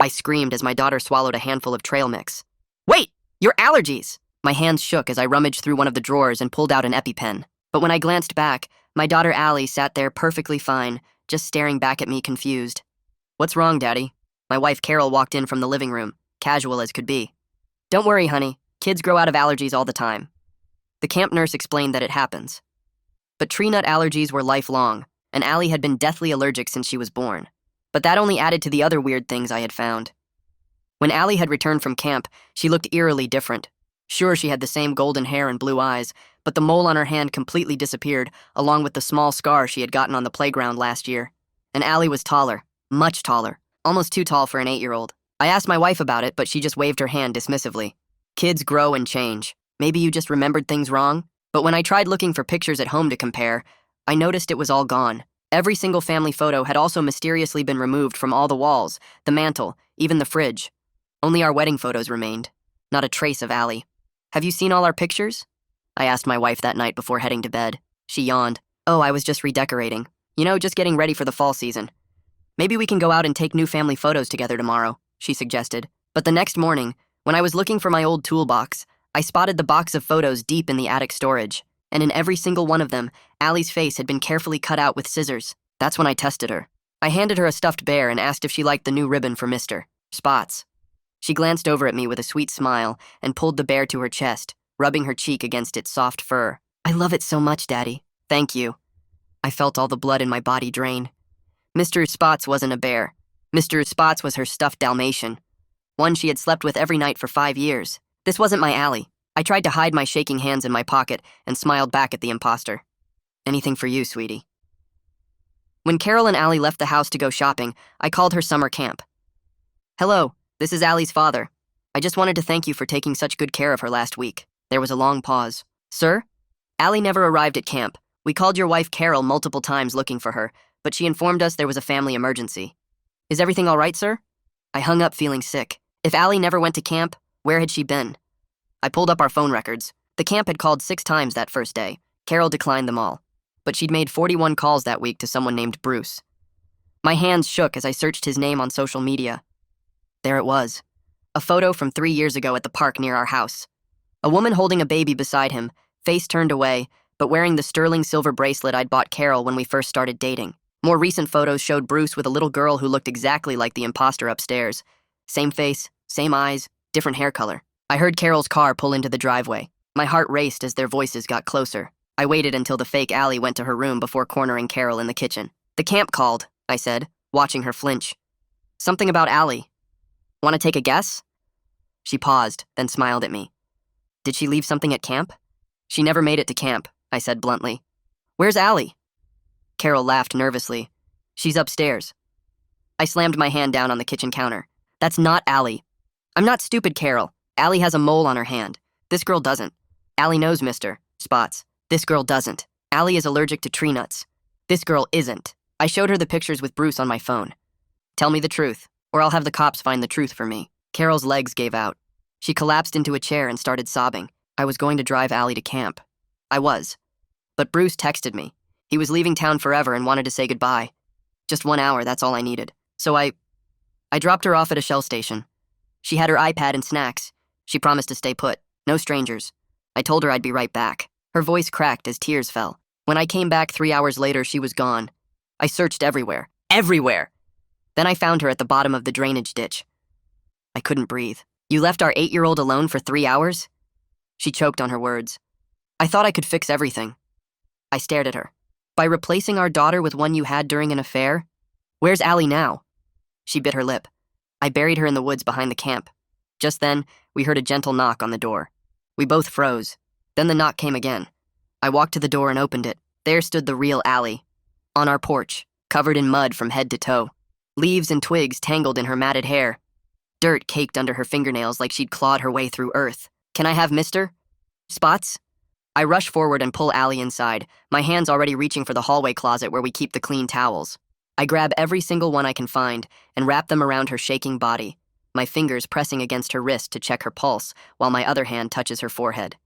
I screamed as my daughter swallowed a handful of trail mix. Wait! Your allergies! My hands shook as I rummaged through one of the drawers and pulled out an EpiPen. But when I glanced back, my daughter Allie sat there perfectly fine, just staring back at me confused. What's wrong, Daddy? My wife Carol walked in from the living room, casual as could be. Don't worry, honey. Kids grow out of allergies all the time. The camp nurse explained that it happens. But tree nut allergies were lifelong, and Allie had been deathly allergic since she was born. But that only added to the other weird things I had found. When Allie had returned from camp, she looked eerily different. Sure, she had the same golden hair and blue eyes, but the mole on her hand completely disappeared, along with the small scar she had gotten on the playground last year. And Allie was taller, much taller, almost too tall for an 8-year-old. I asked my wife about it, but she just waved her hand dismissively. Kids grow and change. Maybe you just remembered things wrong? But when I tried looking for pictures at home to compare, I noticed it was all gone. Every single family photo had also mysteriously been removed from all the walls, the mantel, even the fridge. Only our wedding photos remained. Not a trace of Allie. Have you seen all our pictures? I asked my wife that night before heading to bed. She yawned. Oh, I was just redecorating. Just getting ready for the fall season. Maybe we can go out and take new family photos together tomorrow, she suggested. But the next morning, when I was looking for my old toolbox, I spotted the box of photos deep in the attic storage. And in every single one of them, Allie's face had been carefully cut out with scissors. That's when I tested her. I handed her a stuffed bear and asked if she liked the new ribbon for Mr. Spots. She glanced over at me with a sweet smile and pulled the bear to her chest, rubbing her cheek against its soft fur. I love it so much, Daddy. Thank you. I felt all the blood in my body drain. Mr. Spots wasn't a bear. Mr. Spots was her stuffed Dalmatian, one she had slept with every night for 5 years. This wasn't my Allie. I tried to hide my shaking hands in my pocket and smiled back at the imposter. Anything for you, sweetie. When Carol and Allie left the house to go shopping, I called her summer camp. Hello, this is Allie's father. I just wanted to thank you for taking such good care of her last week. There was a long pause. Sir? Allie never arrived at camp. We called your wife Carol multiple times looking for her, but she informed us there was a family emergency. Is everything all right, sir? I hung up feeling sick. If Allie never went to camp, where had she been? I pulled up our phone records. The camp had called 6 times that first day. Carol declined them all. But she'd made 41 calls that week to someone named Bruce. My hands shook as I searched his name on social media. There it was. A photo from 3 years ago at the park near our house. A woman holding a baby beside him, face turned away, but wearing the sterling silver bracelet I'd bought Carol when we first started dating. More recent photos showed Bruce with a little girl who looked exactly like the imposter upstairs. Same face, same eyes, different hair color. I heard Carol's car pull into the driveway. My heart raced as their voices got closer. I waited until the fake Allie went to her room before cornering Carol in the kitchen. The camp called, I said, watching her flinch. Something about Allie. Want to take a guess? She paused, then smiled at me. Did she leave something at camp? She never made it to camp, I said bluntly. Where's Allie? Carol laughed nervously. She's upstairs. I slammed my hand down on the kitchen counter. That's not Allie. I'm not stupid, Carol. Allie has a mole on her hand. This girl doesn't. Allie knows Mr. Spots. This girl doesn't. Allie is allergic to tree nuts. This girl isn't. I showed her the pictures with Bruce on my phone. Tell me the truth, or I'll have the cops find the truth for me. Carol's legs gave out. She collapsed into a chair and started sobbing. I was going to drive Allie to camp. I was. But Bruce texted me. He was leaving town forever and wanted to say goodbye. Just 1 hour, that's all I needed. So I dropped her off at a Shell station. She had her iPad and snacks. She promised to stay put. No strangers. I told her I'd be right back. Her voice cracked as tears fell. When I came back 3 hours later, she was gone. I searched everywhere. Everywhere! Then I found her at the bottom of the drainage ditch. I couldn't breathe. You left our 8-year-old alone for 3 hours? She choked on her words. I thought I could fix everything. I stared at her. By replacing our daughter with one you had during an affair? Where's Allie now? She bit her lip. I buried her in the woods behind the camp. Just then, we heard a gentle knock on the door. We both froze. Then the knock came again. I walked to the door and opened it. There stood the real Allie. On our porch, covered in mud from head to toe. Leaves and twigs tangled in her matted hair. Dirt caked under her fingernails like she'd clawed her way through earth. Can I have Mr. Spots? I rush forward and pull Allie inside, my hands already reaching for the hallway closet where we keep the clean towels. I grab every single one I can find and wrap them around her shaking body, my fingers pressing against her wrist to check her pulse while my other hand touches her forehead.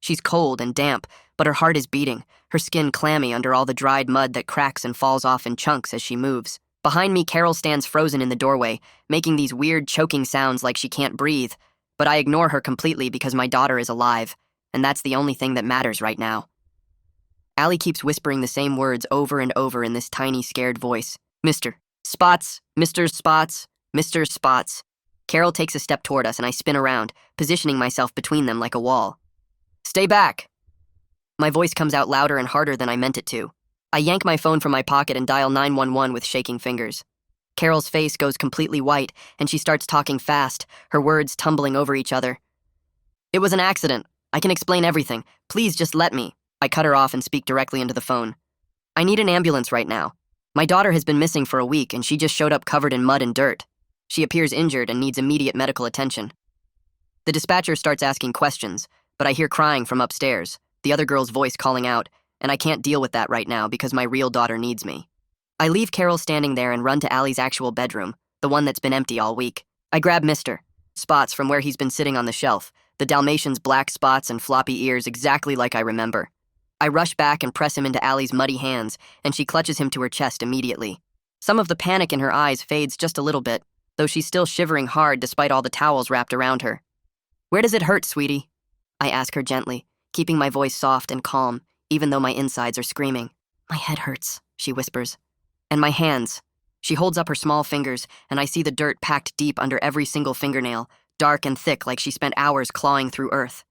She's cold and damp, but her heart is beating, her skin clammy under all the dried mud that cracks and falls off in chunks as she moves. Behind me, Carol stands frozen in the doorway, making these weird choking sounds like she can't breathe, but I ignore her completely because my daughter is alive, and that's the only thing that matters right now. Allie keeps whispering the same words over and over in this tiny, scared voice. Mr. Spots, Mr. Spots, Mr. Spots. Carol takes a step toward us and I spin around, positioning myself between them like a wall. Stay back! My voice comes out louder and harder than I meant it to. I yank my phone from my pocket and dial 911 with shaking fingers. Carol's face goes completely white and she starts talking fast, her words tumbling over each other. It was an accident. I can explain everything. Please just let me. I cut her off and speak directly into the phone. I need an ambulance right now. My daughter has been missing for a week and she just showed up covered in mud and dirt. She appears injured and needs immediate medical attention. The dispatcher starts asking questions, but I hear crying from upstairs, the other girl's voice calling out, and I can't deal with that right now because my real daughter needs me. I leave Carol standing there and run to Allie's actual bedroom, the one that's been empty all week. I grab Mr. Spots from where he's been sitting on the shelf, the Dalmatian's black spots and floppy ears exactly like I remember. I rush back and press him into Allie's muddy hands, and she clutches him to her chest immediately. Some of the panic in her eyes fades just a little bit, though she's still shivering hard despite all the towels wrapped around her. Where does it hurt, sweetie? I ask her gently, keeping my voice soft and calm, even though my insides are screaming. My head hurts, she whispers. And my hands. She holds up her small fingers, and I see the dirt packed deep under every single fingernail, dark and thick like she spent hours clawing through earth.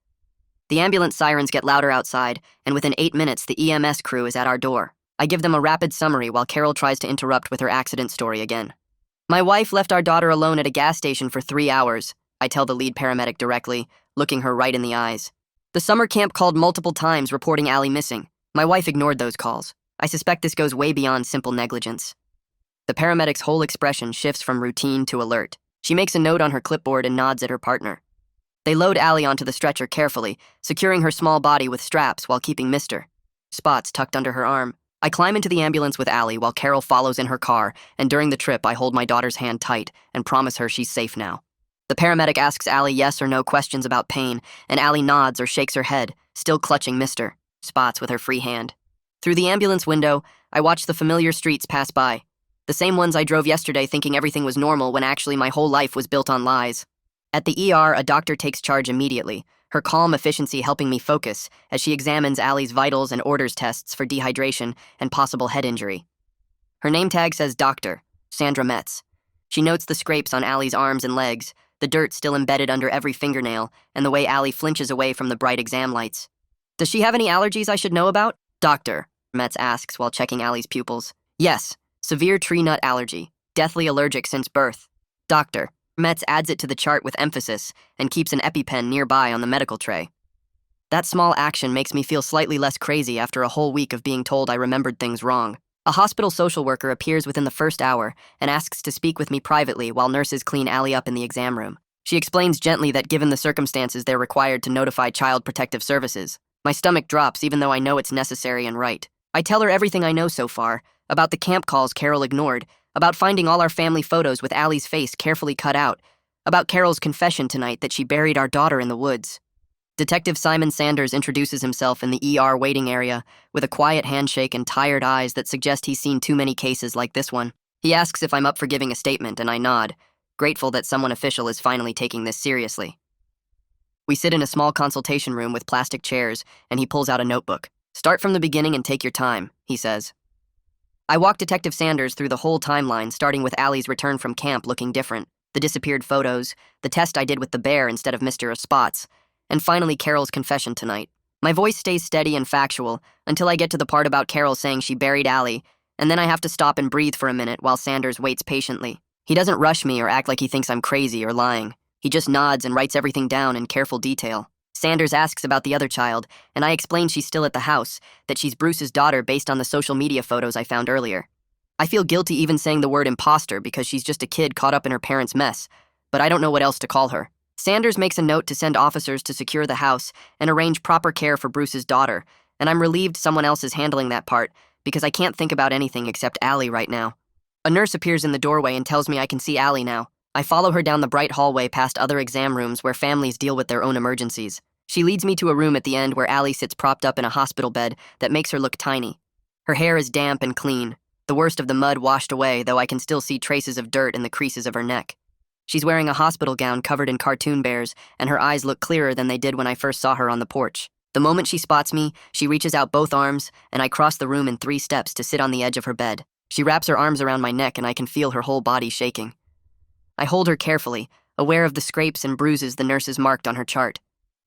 The ambulance sirens get louder outside, and within 8 minutes the EMS crew is at our door. I give them a rapid summary while Carol tries to interrupt with her accident story again. My wife left our daughter alone at a gas station for 3 hours, I tell the lead paramedic directly, looking her right in the eyes. The summer camp called multiple times reporting Allie missing. My wife ignored those calls. I suspect this goes way beyond simple negligence. The paramedic's whole expression shifts from routine to alert. She makes a note on her clipboard and nods at her partner. They load Allie onto the stretcher carefully, securing her small body with straps while keeping Mr. Spots tucked under her arm. I climb into the ambulance with Allie while Carol follows in her car, and during the trip I hold my daughter's hand tight and promise her she's safe now. The paramedic asks Allie yes or no questions about pain, and Allie nods or shakes her head, still clutching Mr. Spots with her free hand. Through the ambulance window, I watch the familiar streets pass by. The same ones I drove yesterday thinking everything was normal when actually my whole life was built on lies. At the ER, a doctor takes charge immediately, her calm efficiency helping me focus as she examines Allie's vitals and orders tests for dehydration and possible head injury. Her name tag says Dr. Sandra Metz. She notes the scrapes on Allie's arms and legs, the dirt still embedded under every fingernail, and the way Allie flinches away from the bright exam lights. Does she have any allergies I should know about? Dr. Metz asks while checking Allie's pupils. Yes, severe tree nut allergy, deathly allergic since birth. Dr. Metz adds it to the chart with emphasis and keeps an EpiPen nearby on the medical tray. That small action makes me feel slightly less crazy after a whole week of being told I remembered things wrong. A hospital social worker appears within the first hour and asks to speak with me privately while nurses clean Allie up in the exam room. She explains gently that given the circumstances they're required to notify Child Protective Services. My stomach drops even though I know it's necessary and right. I tell her everything I know so far, about the camp calls Carol ignored, about finding all our family photos with Allie's face carefully cut out, about Carol's confession tonight that she buried our daughter in the woods. Detective Simon Sanders introduces himself in the ER waiting area with a quiet handshake and tired eyes that suggest he's seen too many cases like this one. He asks if I'm up for giving a statement, and I nod, grateful that someone official is finally taking this seriously. We sit in a small consultation room with plastic chairs, and he pulls out a notebook. Start from the beginning and take your time, he says. I walk Detective Sanders through the whole timeline, starting with Allie's return from camp looking different, the disappeared photos, the test I did with the bear instead of Mr. Spots, and finally Carol's confession tonight. My voice stays steady and factual until I get to the part about Carol saying she buried Allie, and then I have to stop and breathe for a minute while Sanders waits patiently. He doesn't rush me or act like he thinks I'm crazy or lying. He just nods and writes everything down in careful detail. Sanders asks about the other child, and I explain she's still at the house, that she's Bruce's daughter based on the social media photos I found earlier. I feel guilty even saying the word imposter because she's just a kid caught up in her parents' mess, but I don't know what else to call her. Sanders makes a note to send officers to secure the house and arrange proper care for Bruce's daughter, and I'm relieved someone else is handling that part because I can't think about anything except Allie right now. A nurse appears in the doorway and tells me I can see Allie now. I follow her down the bright hallway past other exam rooms where families deal with their own emergencies. She leads me to a room at the end where Allie sits propped up in a hospital bed that makes her look tiny. Her hair is damp and clean. The worst of the mud washed away, though I can still see traces of dirt in the creases of her neck. She's wearing a hospital gown covered in cartoon bears, and her eyes look clearer than they did when I first saw her on the porch. The moment she spots me, she reaches out both arms, and I cross the room in 3 steps to sit on the edge of her bed. She wraps her arms around my neck, and I can feel her whole body shaking. I hold her carefully, aware of the scrapes and bruises the nurses marked on her chart.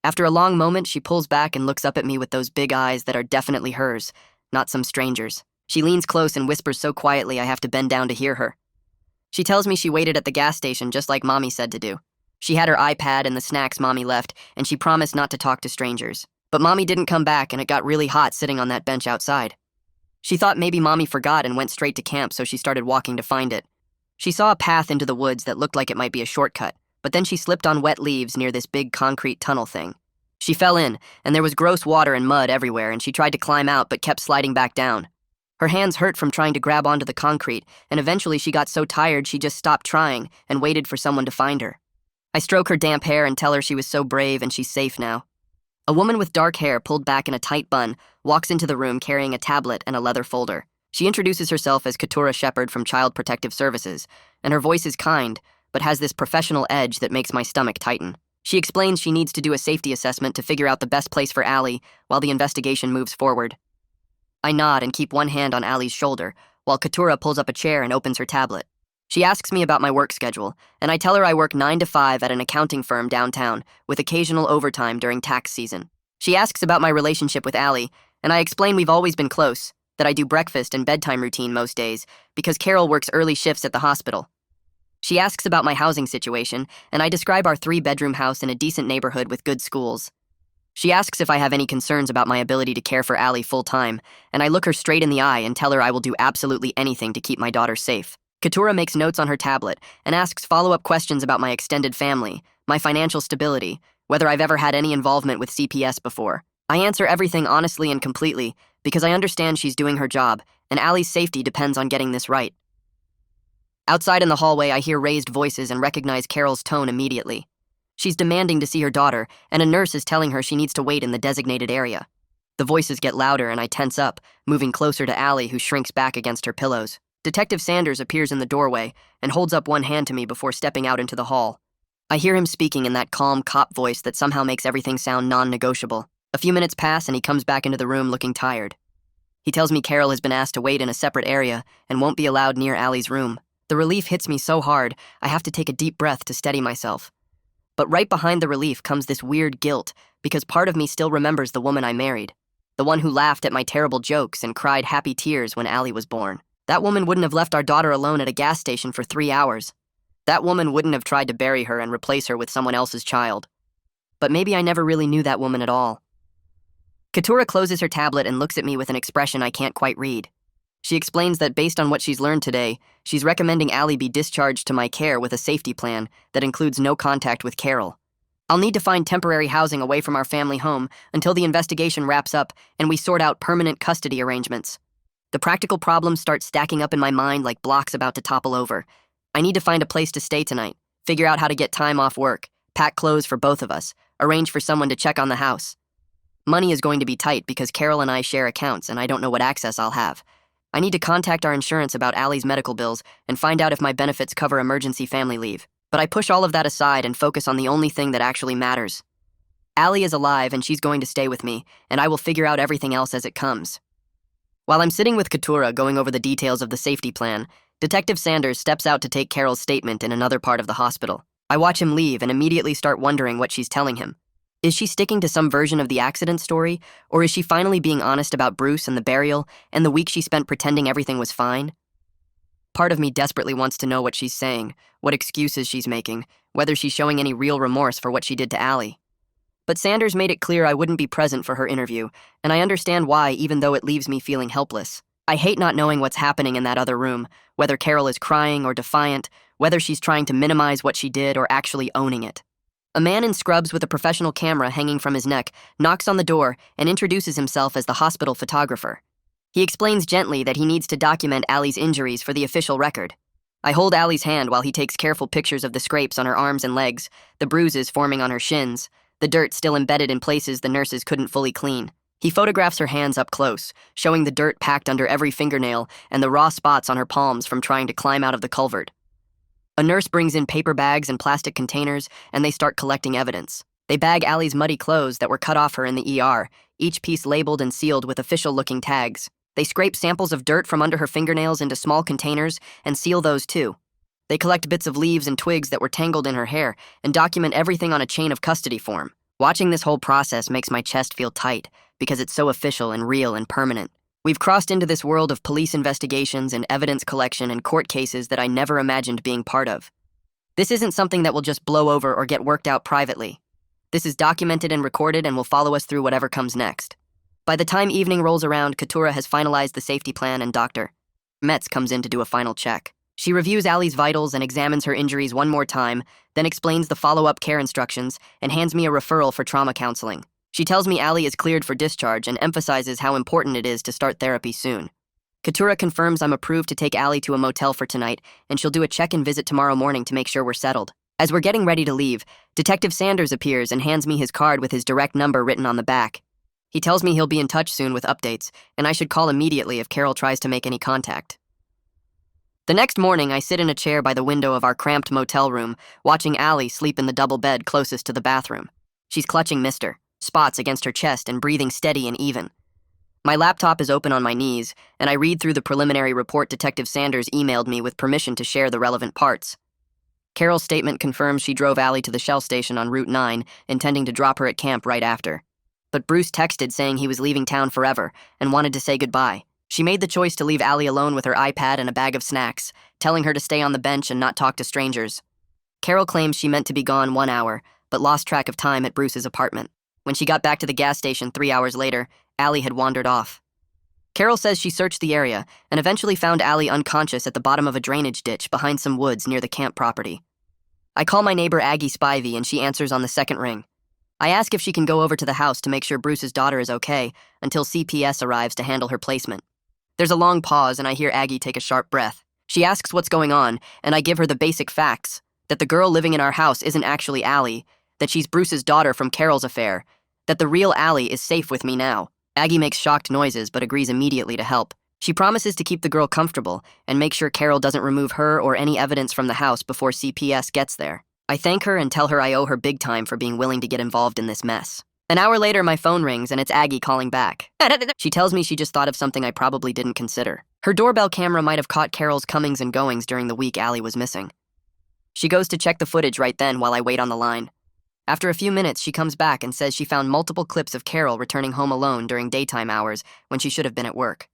After a long moment, she pulls back and looks up at me with those big eyes that are definitely hers, not some stranger's. She leans close and whispers so quietly I have to bend down to hear her. She tells me she waited at the gas station just like Mommy said to do. She had her iPad and the snacks Mommy left, and she promised not to talk to strangers. But Mommy didn't come back, and it got really hot sitting on that bench outside. She thought maybe Mommy forgot and went straight to camp, so she started walking to find it. She saw a path into the woods that looked like it might be a shortcut, but then she slipped on wet leaves near this big concrete tunnel thing. She fell in, and there was gross water and mud everywhere, and she tried to climb out but kept sliding back down. Her hands hurt from trying to grab onto the concrete, and eventually she got so tired she just stopped trying and waited for someone to find her. I stroke her damp hair and tell her she was so brave and she's safe now. A woman with dark hair pulled back in a tight bun walks into the room carrying a tablet and a leather folder. She introduces herself as Keturah Shepherd from Child Protective Services, and her voice is kind, but has this professional edge that makes my stomach tighten. She explains she needs to do a safety assessment to figure out the best place for Allie while the investigation moves forward. I nod and keep one hand on Allie's shoulder, while Keturah pulls up a chair and opens her tablet. She asks me about my work schedule, and I tell her I work 9 to 5 at an accounting firm downtown, with occasional overtime during tax season. She asks about my relationship with Allie, and I explain we've always been close, that I do breakfast and bedtime routine most days, because Carol works early shifts at the hospital. She asks about my housing situation, and I describe our 3-bedroom house in a decent neighborhood with good schools. She asks if I have any concerns about my ability to care for Allie full-time, and I look her straight in the eye and tell her I will do absolutely anything to keep my daughter safe. Keturah makes notes on her tablet and asks follow-up questions about my extended family, my financial stability, whether I've ever had any involvement with CPS before. I answer everything honestly and completely because I understand she's doing her job, and Allie's safety depends on getting this right. Outside in the hallway, I hear raised voices and recognize Carol's tone immediately. She's demanding to see her daughter, and a nurse is telling her she needs to wait in the designated area. The voices get louder and I tense up, moving closer to Allie, who shrinks back against her pillows. Detective Sanders appears in the doorway and holds up one hand to me before stepping out into the hall. I hear him speaking in that calm cop voice that somehow makes everything sound non-negotiable. A few minutes pass and he comes back into the room looking tired. He tells me Carol has been asked to wait in a separate area and won't be allowed near Allie's room. The relief hits me so hard, I have to take a deep breath to steady myself. But right behind the relief comes this weird guilt, because part of me still remembers the woman I married. The one who laughed at my terrible jokes and cried happy tears when Allie was born. That woman wouldn't have left our daughter alone at a gas station for 3 hours. That woman wouldn't have tried to bury her and replace her with someone else's child. But maybe I never really knew that woman at all. Keturah closes her tablet and looks at me with an expression I can't quite read. She explains that based on what she's learned today, she's recommending Allie be discharged to my care with a safety plan that includes no contact with Carol. I'll need to find temporary housing away from our family home until the investigation wraps up and we sort out permanent custody arrangements. The practical problems start stacking up in my mind like blocks about to topple over. I need to find a place to stay tonight, figure out how to get time off work, pack clothes for both of us, arrange for someone to check on the house. Money is going to be tight because Carol and I share accounts and I don't know what access I'll have. I need to contact our insurance about Allie's medical bills and find out if my benefits cover emergency family leave. But I push all of that aside and focus on the only thing that actually matters. Allie is alive and she's going to stay with me, and I will figure out everything else as it comes. While I'm sitting with Keturah going over the details of the safety plan, Detective Sanders steps out to take Carol's statement in another part of the hospital. I watch him leave and immediately start wondering what she's telling him. Is she sticking to some version of the accident story, or is she finally being honest about Bruce and the burial and the week she spent pretending everything was fine? Part of me desperately wants to know what she's saying, what excuses she's making, whether she's showing any real remorse for what she did to Allie. But Sanders made it clear I wouldn't be present for her interview, and I understand why, even though it leaves me feeling helpless. I hate not knowing what's happening in that other room, whether Carol is crying or defiant, whether she's trying to minimize what she did or actually owning it. A man in scrubs with a professional camera hanging from his neck knocks on the door and introduces himself as the hospital photographer. He explains gently that he needs to document Allie's injuries for the official record. I hold Allie's hand while he takes careful pictures of the scrapes on her arms and legs, the bruises forming on her shins, the dirt still embedded in places the nurses couldn't fully clean. He photographs her hands up close, showing the dirt packed under every fingernail and the raw spots on her palms from trying to climb out of the culvert. A nurse brings in paper bags and plastic containers, and they start collecting evidence. They bag Allie's muddy clothes that were cut off her in the ER, each piece labeled and sealed with official-looking tags. They scrape samples of dirt from under her fingernails into small containers and seal those too. They collect bits of leaves and twigs that were tangled in her hair and document everything on a chain of custody form. Watching this whole process makes my chest feel tight because it's so official and real and permanent. We've crossed into this world of police investigations and evidence collection and court cases that I never imagined being part of. This isn't something that will just blow over or get worked out privately. This is documented and recorded and will follow us through whatever comes next. By the time evening rolls around, Katura has finalized the safety plan and Dr. Metz comes in to do a final check. She reviews Allie's vitals and examines her injuries one more time, then explains the follow-up care instructions and hands me a referral for trauma counseling. She tells me Allie is cleared for discharge and emphasizes how important it is to start therapy soon. Katura confirms I'm approved to take Allie to a motel for tonight, and she'll do a check-in visit tomorrow morning to make sure we're settled. As we're getting ready to leave, Detective Sanders appears and hands me his card with his direct number written on the back. He tells me he'll be in touch soon with updates, and I should call immediately if Carol tries to make any contact. The next morning, I sit in a chair by the window of our cramped motel room, watching Allie sleep in the double bed closest to the bathroom. She's clutching Mr. Spots against her chest and breathing steady and even. My laptop is open on my knees, and I read through the preliminary report Detective Sanders emailed me with permission to share the relevant parts. Carol's statement confirms she drove Allie to the Shell station on Route 9, intending to drop her at camp right after. But Bruce texted saying he was leaving town forever and wanted to say goodbye. She made the choice to leave Allie alone with her iPad and a bag of snacks, telling her to stay on the bench and not talk to strangers. Carol claims she meant to be gone 1 hour, but lost track of time at Bruce's apartment. When she got back to the gas station 3 hours later, Allie had wandered off. Carol says she searched the area and eventually found Allie unconscious at the bottom of a drainage ditch behind some woods near the camp property. I call my neighbor Aggie Spivey and she answers on the second ring. I ask if she can go over to the house to make sure Bruce's daughter is okay until CPS arrives to handle her placement. There's a long pause and I hear Aggie take a sharp breath. She asks what's going on and I give her the basic facts, that the girl living in our house isn't actually Allie, that she's Bruce's daughter from Carol's affair, that the real Allie is safe with me now. Aggie makes shocked noises but agrees immediately to help. She promises to keep the girl comfortable and make sure Carol doesn't remove her or any evidence from the house before CPS gets there. I thank her and tell her I owe her big time for being willing to get involved in this mess. An hour later, my phone rings and it's Aggie calling back. She tells me she just thought of something I probably didn't consider. Her doorbell camera might have caught Carol's comings and goings during the week Allie was missing. She goes to check the footage right then while I wait on the line. After a few minutes, she comes back and says she found multiple clips of Carol returning home alone during daytime hours when she should have been at work.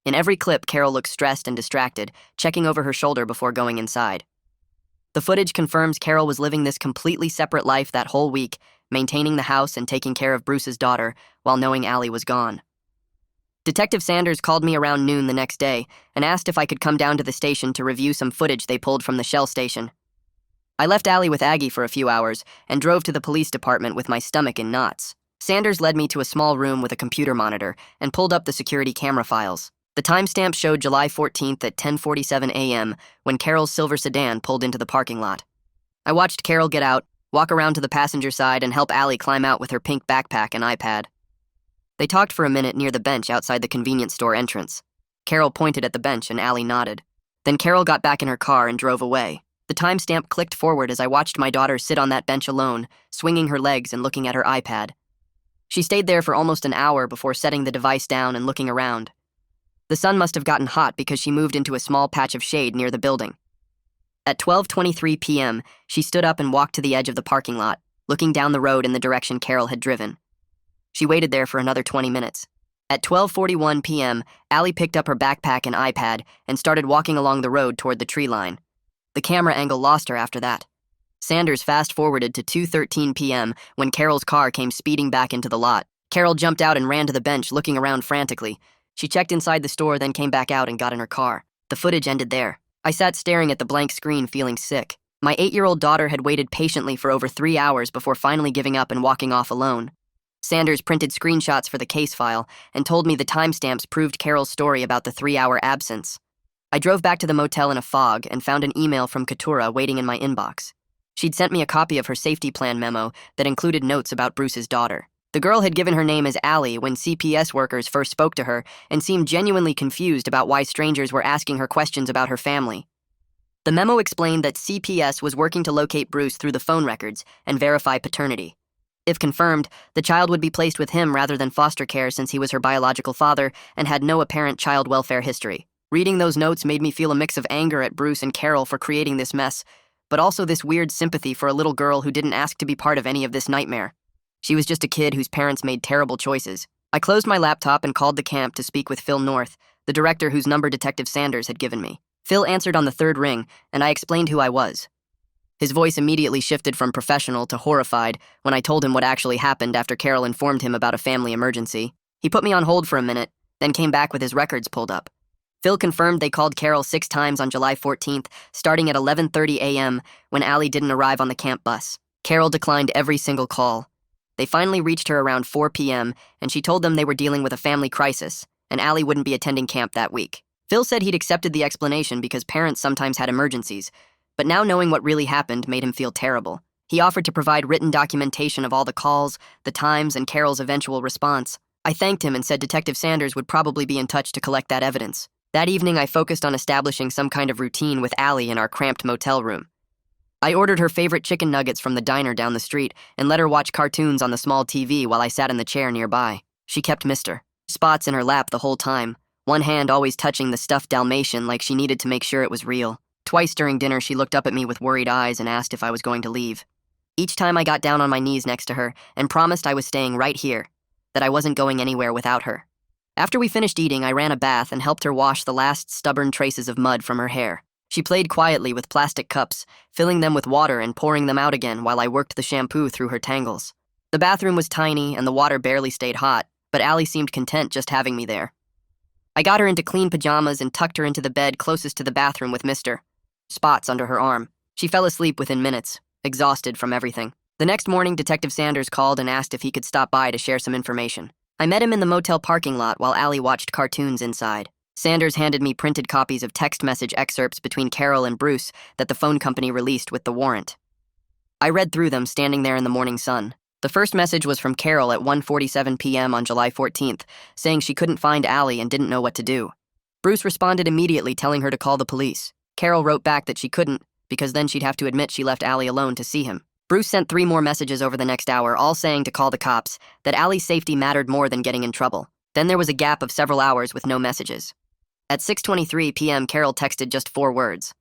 In every clip, Carol looks stressed and distracted, checking over her shoulder before going inside. The footage confirms Carol was living this completely separate life that whole week, maintaining the house and taking care of Bruce's daughter while knowing Allie was gone. Detective Sanders called me around noon the next day and asked if I could come down to the station to review some footage they pulled from the Shell station. I left Allie with Aggie for a few hours and drove to the police department with my stomach in knots. Sanders led me to a small room with a computer monitor and pulled up the security camera files. The timestamp showed July 14th at 10:47 a.m. when Carol's silver sedan pulled into the parking lot. I watched Carol get out, walk around to the passenger side, and help Allie climb out with her pink backpack and iPad. They talked for a minute near the bench outside the convenience store entrance. Carol pointed at the bench and Allie nodded. Then Carol got back in her car and drove away. The timestamp clicked forward as I watched my daughter sit on that bench alone, swinging her legs and looking at her iPad. She stayed there for almost an hour before setting the device down and looking around. The sun must have gotten hot because she moved into a small patch of shade near the building. At 12:23 p.m., she stood up and walked to the edge of the parking lot, looking down the road in the direction Carol had driven. She waited there for another 20 minutes. At 12:41 p.m., Allie picked up her backpack and iPad and started walking along the road toward the tree line. The camera angle lost her after that. Sanders fast-forwarded to 2:13 p.m. when Carol's car came speeding back into the lot. Carol jumped out and ran to the bench, looking around frantically. She checked inside the store, then came back out and got in her car. The footage ended there. I sat staring at the blank screen, feeling sick. My 8-year-old daughter had waited patiently for over 3 hours before finally giving up and walking off alone. Sanders printed screenshots for the case file and told me the timestamps proved Carol's story about the 3-hour absence. I drove back to the motel in a fog and found an email from Katura waiting in my inbox. She'd sent me a copy of her safety plan memo that included notes about Bruce's daughter. The girl had given her name as Allie when CPS workers first spoke to her and seemed genuinely confused about why strangers were asking her questions about her family. The memo explained that CPS was working to locate Bruce through the phone records and verify paternity. If confirmed, the child would be placed with him rather than foster care since he was her biological father and had no apparent child welfare history. Reading those notes made me feel a mix of anger at Bruce and Carol for creating this mess, but also this weird sympathy for a little girl who didn't ask to be part of any of this nightmare. She was just a kid whose parents made terrible choices. I closed my laptop and called the camp to speak with Phil North, the director whose number Detective Sanders had given me. Phil answered on the third ring, and I explained who I was. His voice immediately shifted from professional to horrified when I told him what actually happened after Carol informed him about a family emergency. He put me on hold for a minute, then came back with his records pulled up. Phil confirmed they called Carol 6 times on July 14th, starting at 11:30 a.m. when Allie didn't arrive on the camp bus. Carol declined every single call. They finally reached her around 4 p.m., and she told them they were dealing with a family crisis, and Allie wouldn't be attending camp that week. Phil said he'd accepted the explanation because parents sometimes had emergencies, but now knowing what really happened made him feel terrible. He offered to provide written documentation of all the calls, the times, and Carol's eventual response. I thanked him and said Detective Sanders would probably be in touch to collect that evidence. That evening, I focused on establishing some kind of routine with Allie in our cramped motel room. I ordered her favorite chicken nuggets from the diner down the street and let her watch cartoons on the small TV while I sat in the chair nearby. She kept Mr. Spots in her lap the whole time, one hand always touching the stuffed Dalmatian like she needed to make sure it was real. Twice during dinner, she looked up at me with worried eyes and asked if I was going to leave. Each time I got down on my knees next to her and promised I was staying right here, that I wasn't going anywhere without her. After we finished eating, I ran a bath and helped her wash the last stubborn traces of mud from her hair. She played quietly with plastic cups, filling them with water and pouring them out again while I worked the shampoo through her tangles. The bathroom was tiny and the water barely stayed hot, but Allie seemed content just having me there. I got her into clean pajamas and tucked her into the bed closest to the bathroom with Mr. Spots under her arm. She fell asleep within minutes, exhausted from everything. The next morning, Detective Sanders called and asked if he could stop by to share some information. I met him in the motel parking lot while Allie watched cartoons inside. Sanders handed me printed copies of text message excerpts between Carol and Bruce that the phone company released with the warrant. I read through them standing there in the morning sun. The first message was from Carol at 1:47 p.m. on July 14th, saying she couldn't find Allie and didn't know what to do. Bruce responded immediately, telling her to call the police. Carol wrote back that she couldn't, because then she'd have to admit she left Allie alone to see him. Bruce sent 3 more messages over the next hour, all saying to call the cops, that Allie's safety mattered more than getting in trouble. Then there was a gap of several hours with no messages. At 6:23 p.m., Carol texted just 4 words.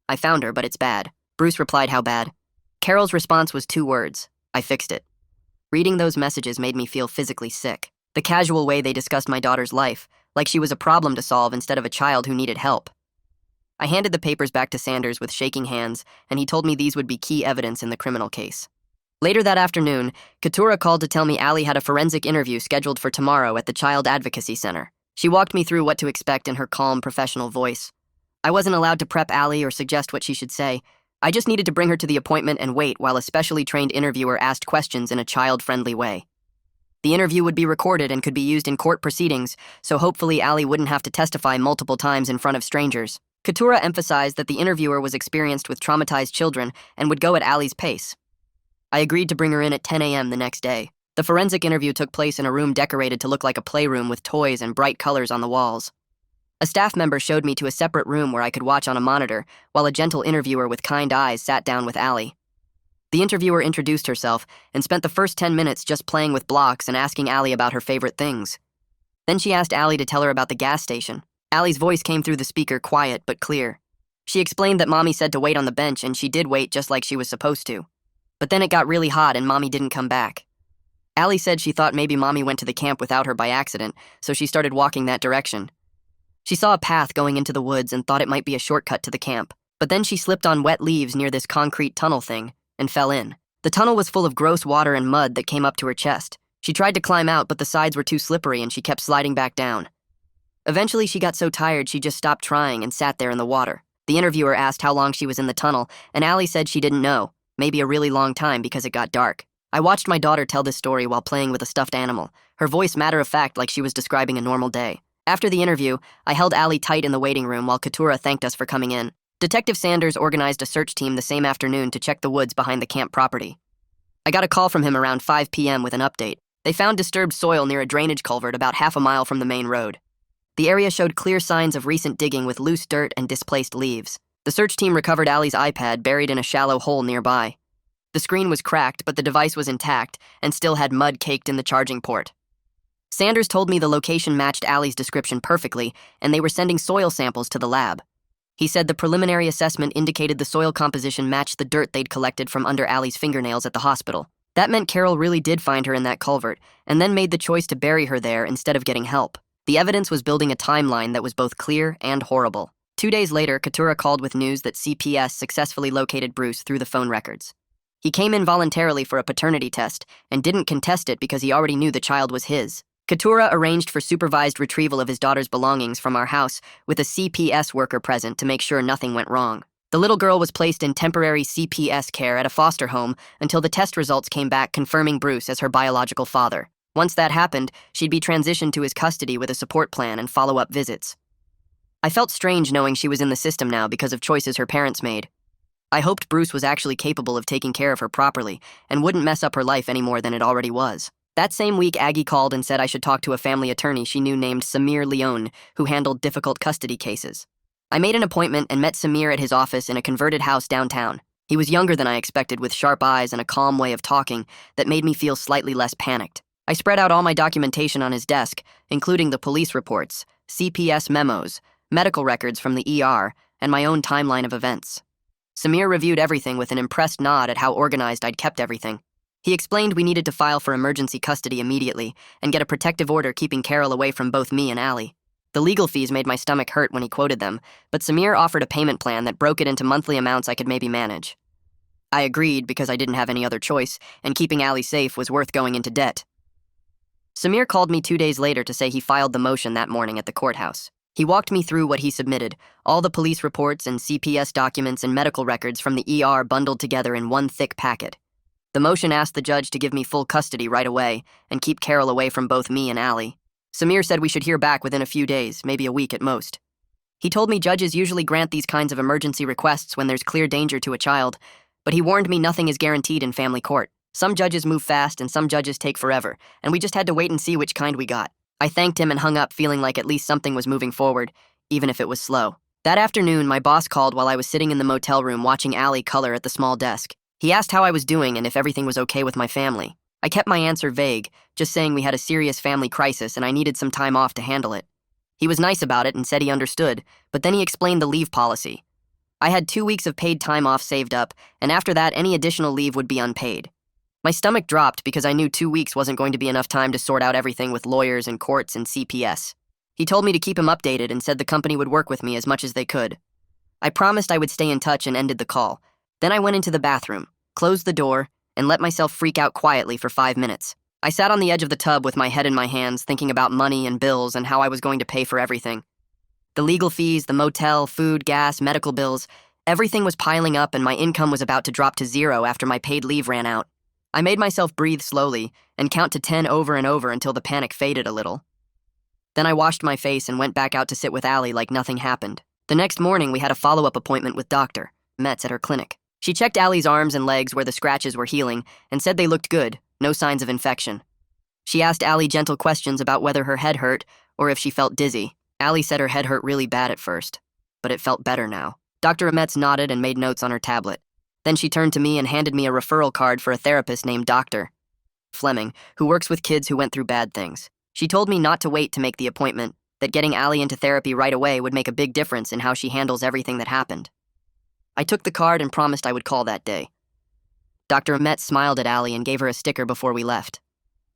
I found her, but it's bad. Bruce replied, how bad? Carol's response was 2 words. I fixed it. Reading those messages made me feel physically sick. The casual way they discussed my daughter's life, like she was a problem to solve instead of a child who needed help. I handed the papers back to Sanders with shaking hands, and he told me these would be key evidence in the criminal case. Later that afternoon, Keturah called to tell me Allie had a forensic interview scheduled for tomorrow at the Child Advocacy Center. She walked me through what to expect in her calm, professional voice. I wasn't allowed to prep Allie or suggest what she should say. I just needed to bring her to the appointment and wait while a specially trained interviewer asked questions in a child-friendly way. The interview would be recorded and could be used in court proceedings, so hopefully Allie wouldn't have to testify multiple times in front of strangers. Keturah emphasized that the interviewer was experienced with traumatized children and would go at Allie's pace. I agreed to bring her in at 10 a.m. the next day. The forensic interview took place in a room decorated to look like a playroom with toys and bright colors on the walls. A staff member showed me to a separate room where I could watch on a monitor, while a gentle interviewer with kind eyes sat down with Allie. The interviewer introduced herself and spent the first 10 minutes just playing with blocks and asking Allie about her favorite things. Then she asked Allie to tell her about the gas station. Allie's voice came through the speaker, quiet but clear. She explained that Mommy said to wait on the bench, and she did wait just like she was supposed to. But then it got really hot and Mommy didn't come back. Allie said she thought maybe Mommy went to the camp without her by accident, so she started walking that direction. She saw a path going into the woods and thought it might be a shortcut to the camp. But then she slipped on wet leaves near this concrete tunnel thing and fell in. The tunnel was full of gross water and mud that came up to her chest. She tried to climb out, but the sides were too slippery and she kept sliding back down. Eventually, she got so tired she just stopped trying and sat there in the water. The interviewer asked how long she was in the tunnel, and Allie said she didn't know, maybe a really long time because it got dark. I watched my daughter tell this story while playing with a stuffed animal, her voice matter-of-fact like she was describing a normal day. After the interview, I held Allie tight in the waiting room while Keturah thanked us for coming in. Detective Sanders organized a search team the same afternoon to check the woods behind the camp property. I got a call from him around 5 p.m. with an update. They found disturbed soil near a drainage culvert about half a mile from the main road. The area showed clear signs of recent digging with loose dirt and displaced leaves. The search team recovered Allie's iPad buried in a shallow hole nearby. The screen was cracked, but the device was intact and still had mud caked in the charging port. Sanders told me the location matched Allie's description perfectly, and they were sending soil samples to the lab. He said the preliminary assessment indicated the soil composition matched the dirt they'd collected from under Allie's fingernails at the hospital. That meant Carol really did find her in that culvert, and then made the choice to bury her there instead of getting help. The evidence was building a timeline that was both clear and horrible. 2 days later, Katura called with news that CPS successfully located Bruce through the phone records. He came in voluntarily for a paternity test and didn't contest it because he already knew the child was his. Katura arranged for supervised retrieval of his daughter's belongings from our house with a CPS worker present to make sure nothing went wrong. The little girl was placed in temporary CPS care at a foster home until the test results came back confirming Bruce as her biological father. Once that happened, she'd be transitioned to his custody with a support plan and follow-up visits. I felt strange knowing she was in the system now because of choices her parents made. I hoped Bruce was actually capable of taking care of her properly and wouldn't mess up her life any more than it already was. That same week, Aggie called and said I should talk to a family attorney she knew named Samir Leone, who handled difficult custody cases. I made an appointment and met Samir at his office in a converted house downtown. He was younger than I expected, with sharp eyes and a calm way of talking that made me feel slightly less panicked. I spread out all my documentation on his desk, including the police reports, CPS memos, medical records from the ER, and my own timeline of events. Samir reviewed everything with an impressed nod at how organized I'd kept everything. He explained we needed to file for emergency custody immediately and get a protective order keeping Carol away from both me and Allie. The legal fees made my stomach hurt when he quoted them, but Samir offered a payment plan that broke it into monthly amounts I could maybe manage. I agreed because I didn't have any other choice, and keeping Allie safe was worth going into debt. Samir called me 2 days later to say he filed the motion that morning at the courthouse. He walked me through what he submitted, all the police reports and CPS documents and medical records from the ER bundled together in one thick packet. The motion asked the judge to give me full custody right away and keep Carol away from both me and Allie. Samir said we should hear back within a few days, maybe a week at most. He told me judges usually grant these kinds of emergency requests when there's clear danger to a child, but he warned me nothing is guaranteed in family court. Some judges move fast and some judges take forever, and we just had to wait and see which kind we got. I thanked him and hung up, feeling like at least something was moving forward, even if it was slow. That afternoon, my boss called while I was sitting in the motel room watching Allie color at the small desk. He asked how I was doing and if everything was okay with my family. I kept my answer vague, just saying we had a serious family crisis and I needed some time off to handle it. He was nice about it and said he understood, but then he explained the leave policy. I had 2 weeks of paid time off saved up, and after that, any additional leave would be unpaid. My stomach dropped because I knew 2 weeks wasn't going to be enough time to sort out everything with lawyers and courts and CPS. He told me to keep him updated and said the company would work with me as much as they could. I promised I would stay in touch and ended the call. Then I went into the bathroom, closed the door, and let myself freak out quietly for 5 minutes. I sat on the edge of the tub with my head in my hands, thinking about money and bills and how I was going to pay for everything. The legal fees, the motel, food, gas, medical bills, everything was piling up and my income was about to drop to 0 after my paid leave ran out. I made myself breathe slowly and count to 10 over and over until the panic faded a little. Then I washed my face and went back out to sit with Allie like nothing happened. The next morning, we had a follow-up appointment with Dr. Metz at her clinic. She checked Allie's arms and legs where the scratches were healing and said they looked good, no signs of infection. She asked Allie gentle questions about whether her head hurt or if she felt dizzy. Allie said her head hurt really bad at first, but it felt better now. Dr. Metz nodded and made notes on her tablet. Then she turned to me and handed me a referral card for a therapist named Dr. Fleming, who works with kids who went through bad things. She told me not to wait to make the appointment, that getting Allie into therapy right away would make a big difference in how she handles everything that happened. I took the card and promised I would call that day. Dr. Metz smiled at Allie and gave her a sticker before we left.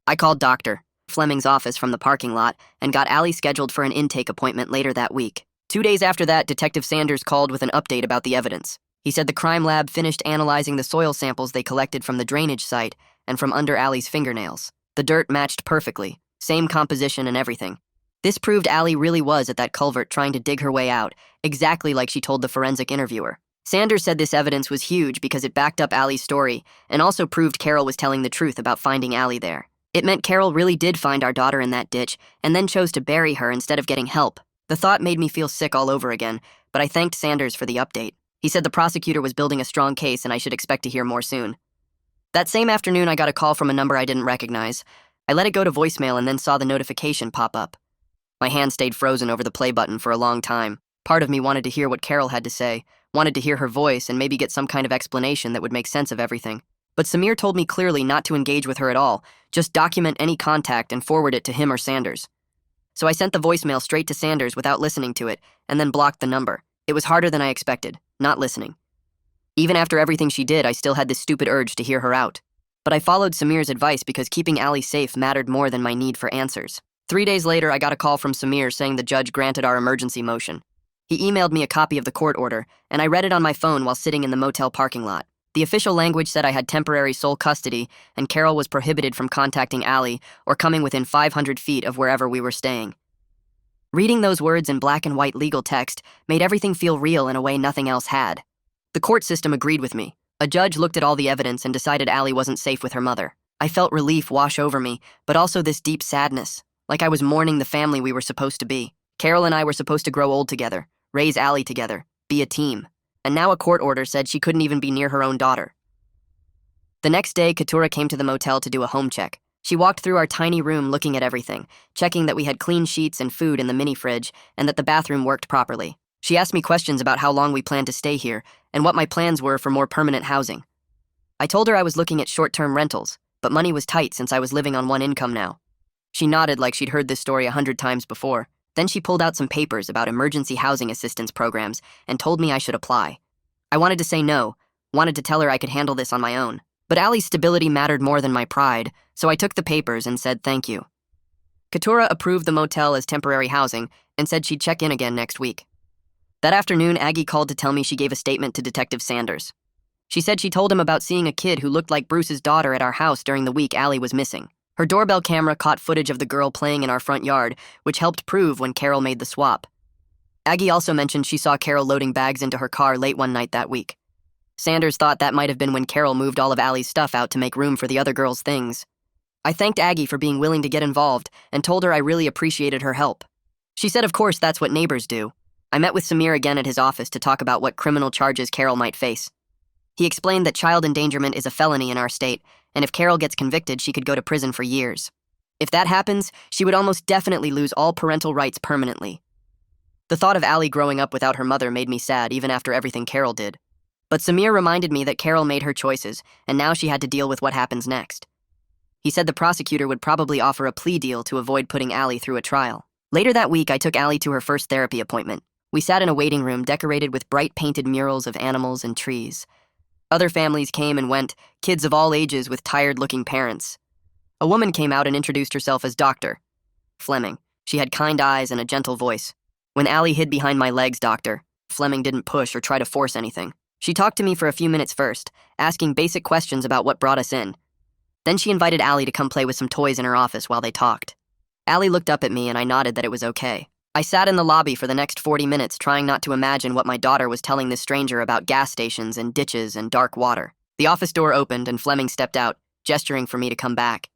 I called Dr. Fleming's office from the parking lot and got Allie scheduled for an intake appointment later that week. 2 days after that, Detective Sanders called with an update about the evidence. He said the crime lab finished analyzing the soil samples they collected from the drainage site and from under Allie's fingernails. The dirt matched perfectly, same composition and everything. This proved Allie really was at that culvert trying to dig her way out, exactly like she told the forensic interviewer. Sanders said this evidence was huge because it backed up Allie's story and also proved Carol was telling the truth about finding Allie there. It meant Carol really did find our daughter in that ditch and then chose to bury her instead of getting help. The thought made me feel sick all over again, but I thanked Sanders for the update. He said the prosecutor was building a strong case and I should expect to hear more soon. That same afternoon, I got a call from a number I didn't recognize. I let it go to voicemail and then saw the notification pop up. My hand stayed frozen over the play button for a long time. Part of me wanted to hear what Carol had to say, wanted to hear her voice and maybe get some kind of explanation that would make sense of everything. But Samir told me clearly not to engage with her at all, just document any contact and forward it to him or Sanders. So I sent the voicemail straight to Sanders without listening to it, and then blocked the number. It was harder than I expected, not listening. Even after everything she did, I still had this stupid urge to hear her out. But I followed Samir's advice because keeping Allie safe mattered more than my need for answers. 3 days later, I got a call from Samir saying the judge granted our emergency motion. He emailed me a copy of the court order, and I read it on my phone while sitting in the motel parking lot. The official language said I had temporary sole custody, and Carol was prohibited from contacting Allie or coming within 500 feet of wherever we were staying. Reading those words in black and white legal text made everything feel real in a way nothing else had. The court system agreed with me. A judge looked at all the evidence and decided Allie wasn't safe with her mother. I felt relief wash over me, but also this deep sadness, like I was mourning the family we were supposed to be. Carol and I were supposed to grow old together, raise Allie together, be a team. And now a court order said she couldn't even be near her own daughter. The next day, Keturah came to the motel to do a home check. She walked through our tiny room looking at everything, checking that we had clean sheets and food in the mini fridge and that the bathroom worked properly. She asked me questions about how long we planned to stay here and what my plans were for more permanent housing. I told her I was looking at short-term rentals, but money was tight since I was living on one income now. She nodded like she'd heard this story 100 times before. Then she pulled out some papers about emergency housing assistance programs and told me I should apply. I wanted to say no, wanted to tell her I could handle this on my own. But Allie's stability mattered more than my pride, so I took the papers and said thank you. Keturah approved the motel as temporary housing and said she'd check in again next week. That afternoon, Aggie called to tell me she gave a statement to Detective Sanders. She said she told him about seeing a kid who looked like Bruce's daughter at our house during the week Allie was missing. Her doorbell camera caught footage of the girl playing in our front yard, which helped prove when Carol made the swap. Aggie also mentioned she saw Carol loading bags into her car late one night that week. Sanders thought that might have been when Carol moved all of Allie's stuff out to make room for the other girl's things. I thanked Aggie for being willing to get involved and told her I really appreciated her help. She said of course that's what neighbors do. I met with Samir again at his office to talk about what criminal charges Carol might face. He explained that child endangerment is a felony in our state, and if Carol gets convicted, she could go to prison for years. If that happens, she would almost definitely lose all parental rights permanently. The thought of Allie growing up without her mother made me sad even after everything Carol did. But Samir reminded me that Carol made her choices, and now she had to deal with what happens next. He said the prosecutor would probably offer a plea deal to avoid putting Allie through a trial. Later that week, I took Allie to her first therapy appointment. We sat in a waiting room decorated with bright painted murals of animals and trees. Other families came and went, kids of all ages with tired-looking parents. A woman came out and introduced herself as Dr. Fleming. She had kind eyes and a gentle voice. When Allie hid behind my legs, Dr. Fleming didn't push or try to force anything. She talked to me for a few minutes first, asking basic questions about what brought us in. Then she invited Allie to come play with some toys in her office while they talked. Allie looked up at me and I nodded that it was okay. I sat in the lobby for the next 40 minutes trying not to imagine what my daughter was telling this stranger about gas stations and ditches and dark water. The office door opened and Fleming stepped out, gesturing for me to come back.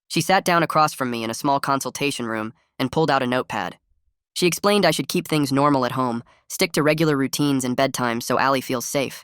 She sat down across from me in a small consultation room and pulled out a notepad. She explained I should keep things normal at home, stick to regular routines and bedtime so Allie feels safe.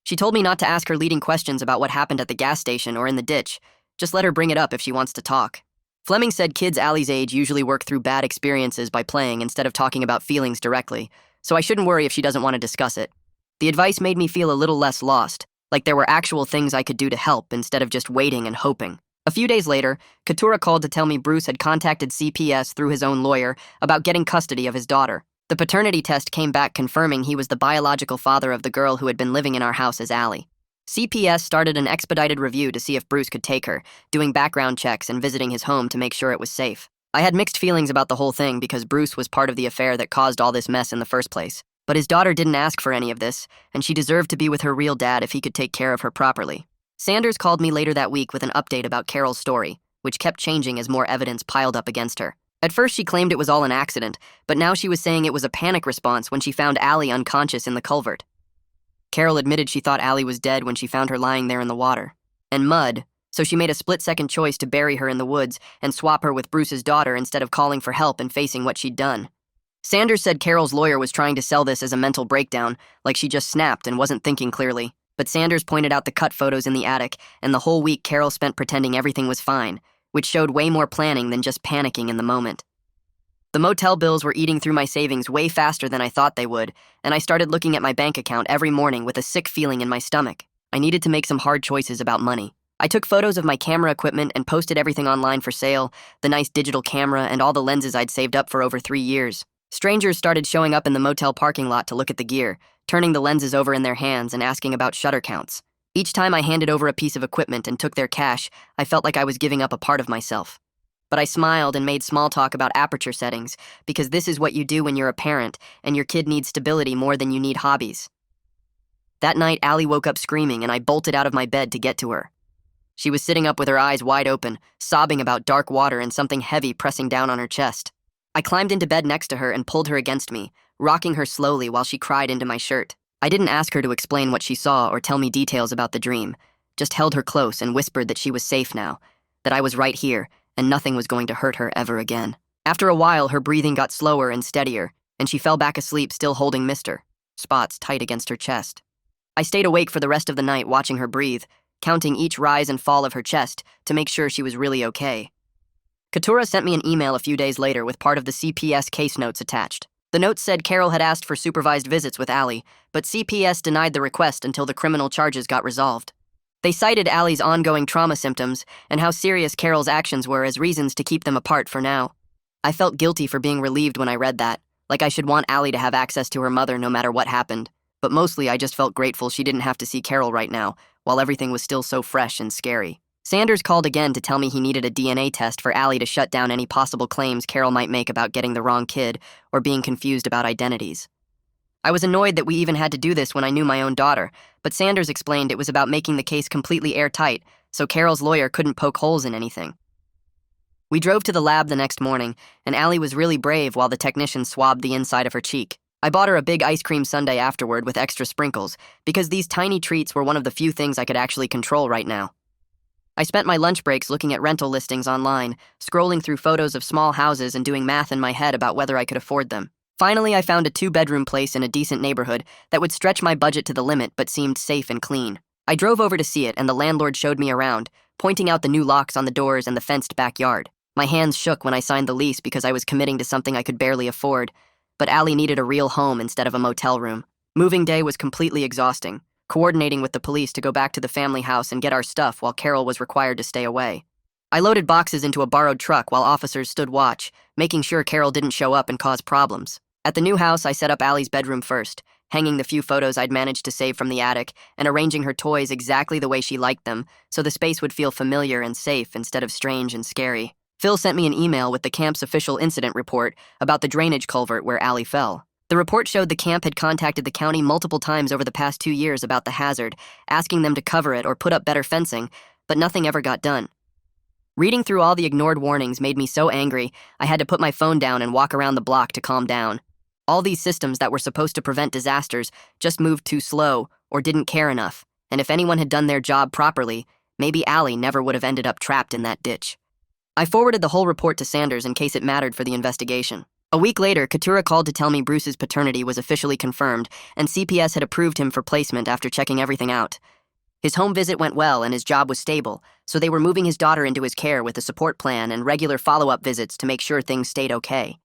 She told me not to ask her leading questions about what happened at the gas station or in the ditch, just let her bring it up if she wants to talk. Fleming said kids Allie's age usually work through bad experiences by playing instead of talking about feelings directly, so I shouldn't worry if she doesn't want to discuss it. The advice made me feel a little less lost, like there were actual things I could do to help instead of just waiting and hoping. A few days later, Keturah called to tell me Bruce had contacted CPS through his own lawyer about getting custody of his daughter. The paternity test came back confirming he was the biological father of the girl who had been living in our house as Allie. CPS started an expedited review to see if Bruce could take her, doing background checks and visiting his home to make sure it was safe. I had mixed feelings about the whole thing because Bruce was part of the affair that caused all this mess in the first place. But his daughter didn't ask for any of this, and she deserved to be with her real dad if he could take care of her properly. Sanders called me later that week with an update about Carol's story, which kept changing as more evidence piled up against her. At first she claimed it was all an accident, but now she was saying it was a panic response when she found Allie unconscious in the culvert. Carol admitted she thought Allie was dead when she found her lying there in the water. And mud, so she made a split-second choice to bury her in the woods and swap her with Bruce's daughter instead of calling for help and facing what she'd done. Sanders said Carol's lawyer was trying to sell this as a mental breakdown, like she just snapped and wasn't thinking clearly. But Sanders pointed out the cut photos in the attic, and the whole week Carol spent pretending everything was fine, which showed way more planning than just panicking in the moment. The motel bills were eating through my savings way faster than I thought they would, and I started looking at my bank account every morning with a sick feeling in my stomach. I needed to make some hard choices about money. I took photos of my camera equipment and posted everything online for sale, the nice digital camera and all the lenses I'd saved up for over 3 years. Strangers started showing up in the motel parking lot to look at the gear, turning the lenses over in their hands and asking about shutter counts. Each time I handed over a piece of equipment and took their cash, I felt like I was giving up a part of myself. But I smiled and made small talk about aperture settings, because this is what you do when you're a parent and your kid needs stability more than you need hobbies. That night, Allie woke up screaming and I bolted out of my bed to get to her. She was sitting up with her eyes wide open, sobbing about dark water and something heavy pressing down on her chest. I climbed into bed next to her and pulled her against me, rocking her slowly while she cried into my shirt. I didn't ask her to explain what she saw or tell me details about the dream, just held her close and whispered that she was safe now, that I was right here and nothing was going to hurt her ever again. After a while, her breathing got slower and steadier, and she fell back asleep still holding Mr. Spots tight against her chest. I stayed awake for the rest of the night watching her breathe, counting each rise and fall of her chest to make sure she was really okay. Katura sent me an email a few days later with part of the CPS case notes attached. The notes said Carol had asked for supervised visits with Allie, but CPS denied the request until the criminal charges got resolved. They cited Allie's ongoing trauma symptoms and how serious Carol's actions were as reasons to keep them apart for now. I felt guilty for being relieved when I read that, like I should want Allie to have access to her mother no matter what happened. But mostly I just felt grateful she didn't have to see Carol right now, while everything was still so fresh and scary. Sanders called again to tell me he needed a DNA test for Allie to shut down any possible claims Carol might make about getting the wrong kid or being confused about identities. I was annoyed that we even had to do this when I knew my own daughter, but Sanders explained it was about making the case completely airtight, so Carol's lawyer couldn't poke holes in anything. We drove to the lab the next morning, and Allie was really brave while the technician swabbed the inside of her cheek. I bought her a big ice cream sundae afterward with extra sprinkles, because these tiny treats were one of the few things I could actually control right now. I spent my lunch breaks looking at rental listings online, scrolling through photos of small houses and doing math in my head about whether I could afford them. Finally, I found a 2-bedroom place in a decent neighborhood that would stretch my budget to the limit but seemed safe and clean. I drove over to see it and the landlord showed me around, pointing out the new locks on the doors and the fenced backyard. My hands shook when I signed the lease because I was committing to something I could barely afford, but Allie needed a real home instead of a motel room. Moving day was completely exhausting, coordinating with the police to go back to the family house and get our stuff while Carol was required to stay away. I loaded boxes into a borrowed truck while officers stood watch, making sure Carol didn't show up and cause problems. At the new house, I set up Allie's bedroom first, hanging the few photos I'd managed to save from the attic and arranging her toys exactly the way she liked them so the space would feel familiar and safe instead of strange and scary. Phil sent me an email with the camp's official incident report about the drainage culvert where Allie fell. The report showed the camp had contacted the county multiple times over the past 2 years about the hazard, asking them to cover it or put up better fencing, but nothing ever got done. Reading through all the ignored warnings made me so angry, I had to put my phone down and walk around the block to calm down. All these systems that were supposed to prevent disasters just moved too slow or didn't care enough, and if anyone had done their job properly, maybe Allie never would have ended up trapped in that ditch. I forwarded the whole report to Sanders in case it mattered for the investigation. A week later, Katura called to tell me Bruce's paternity was officially confirmed, and CPS had approved him for placement after checking everything out. His home visit went well and his job was stable, so they were moving his daughter into his care with a support plan and regular follow-up visits to make sure things stayed okay.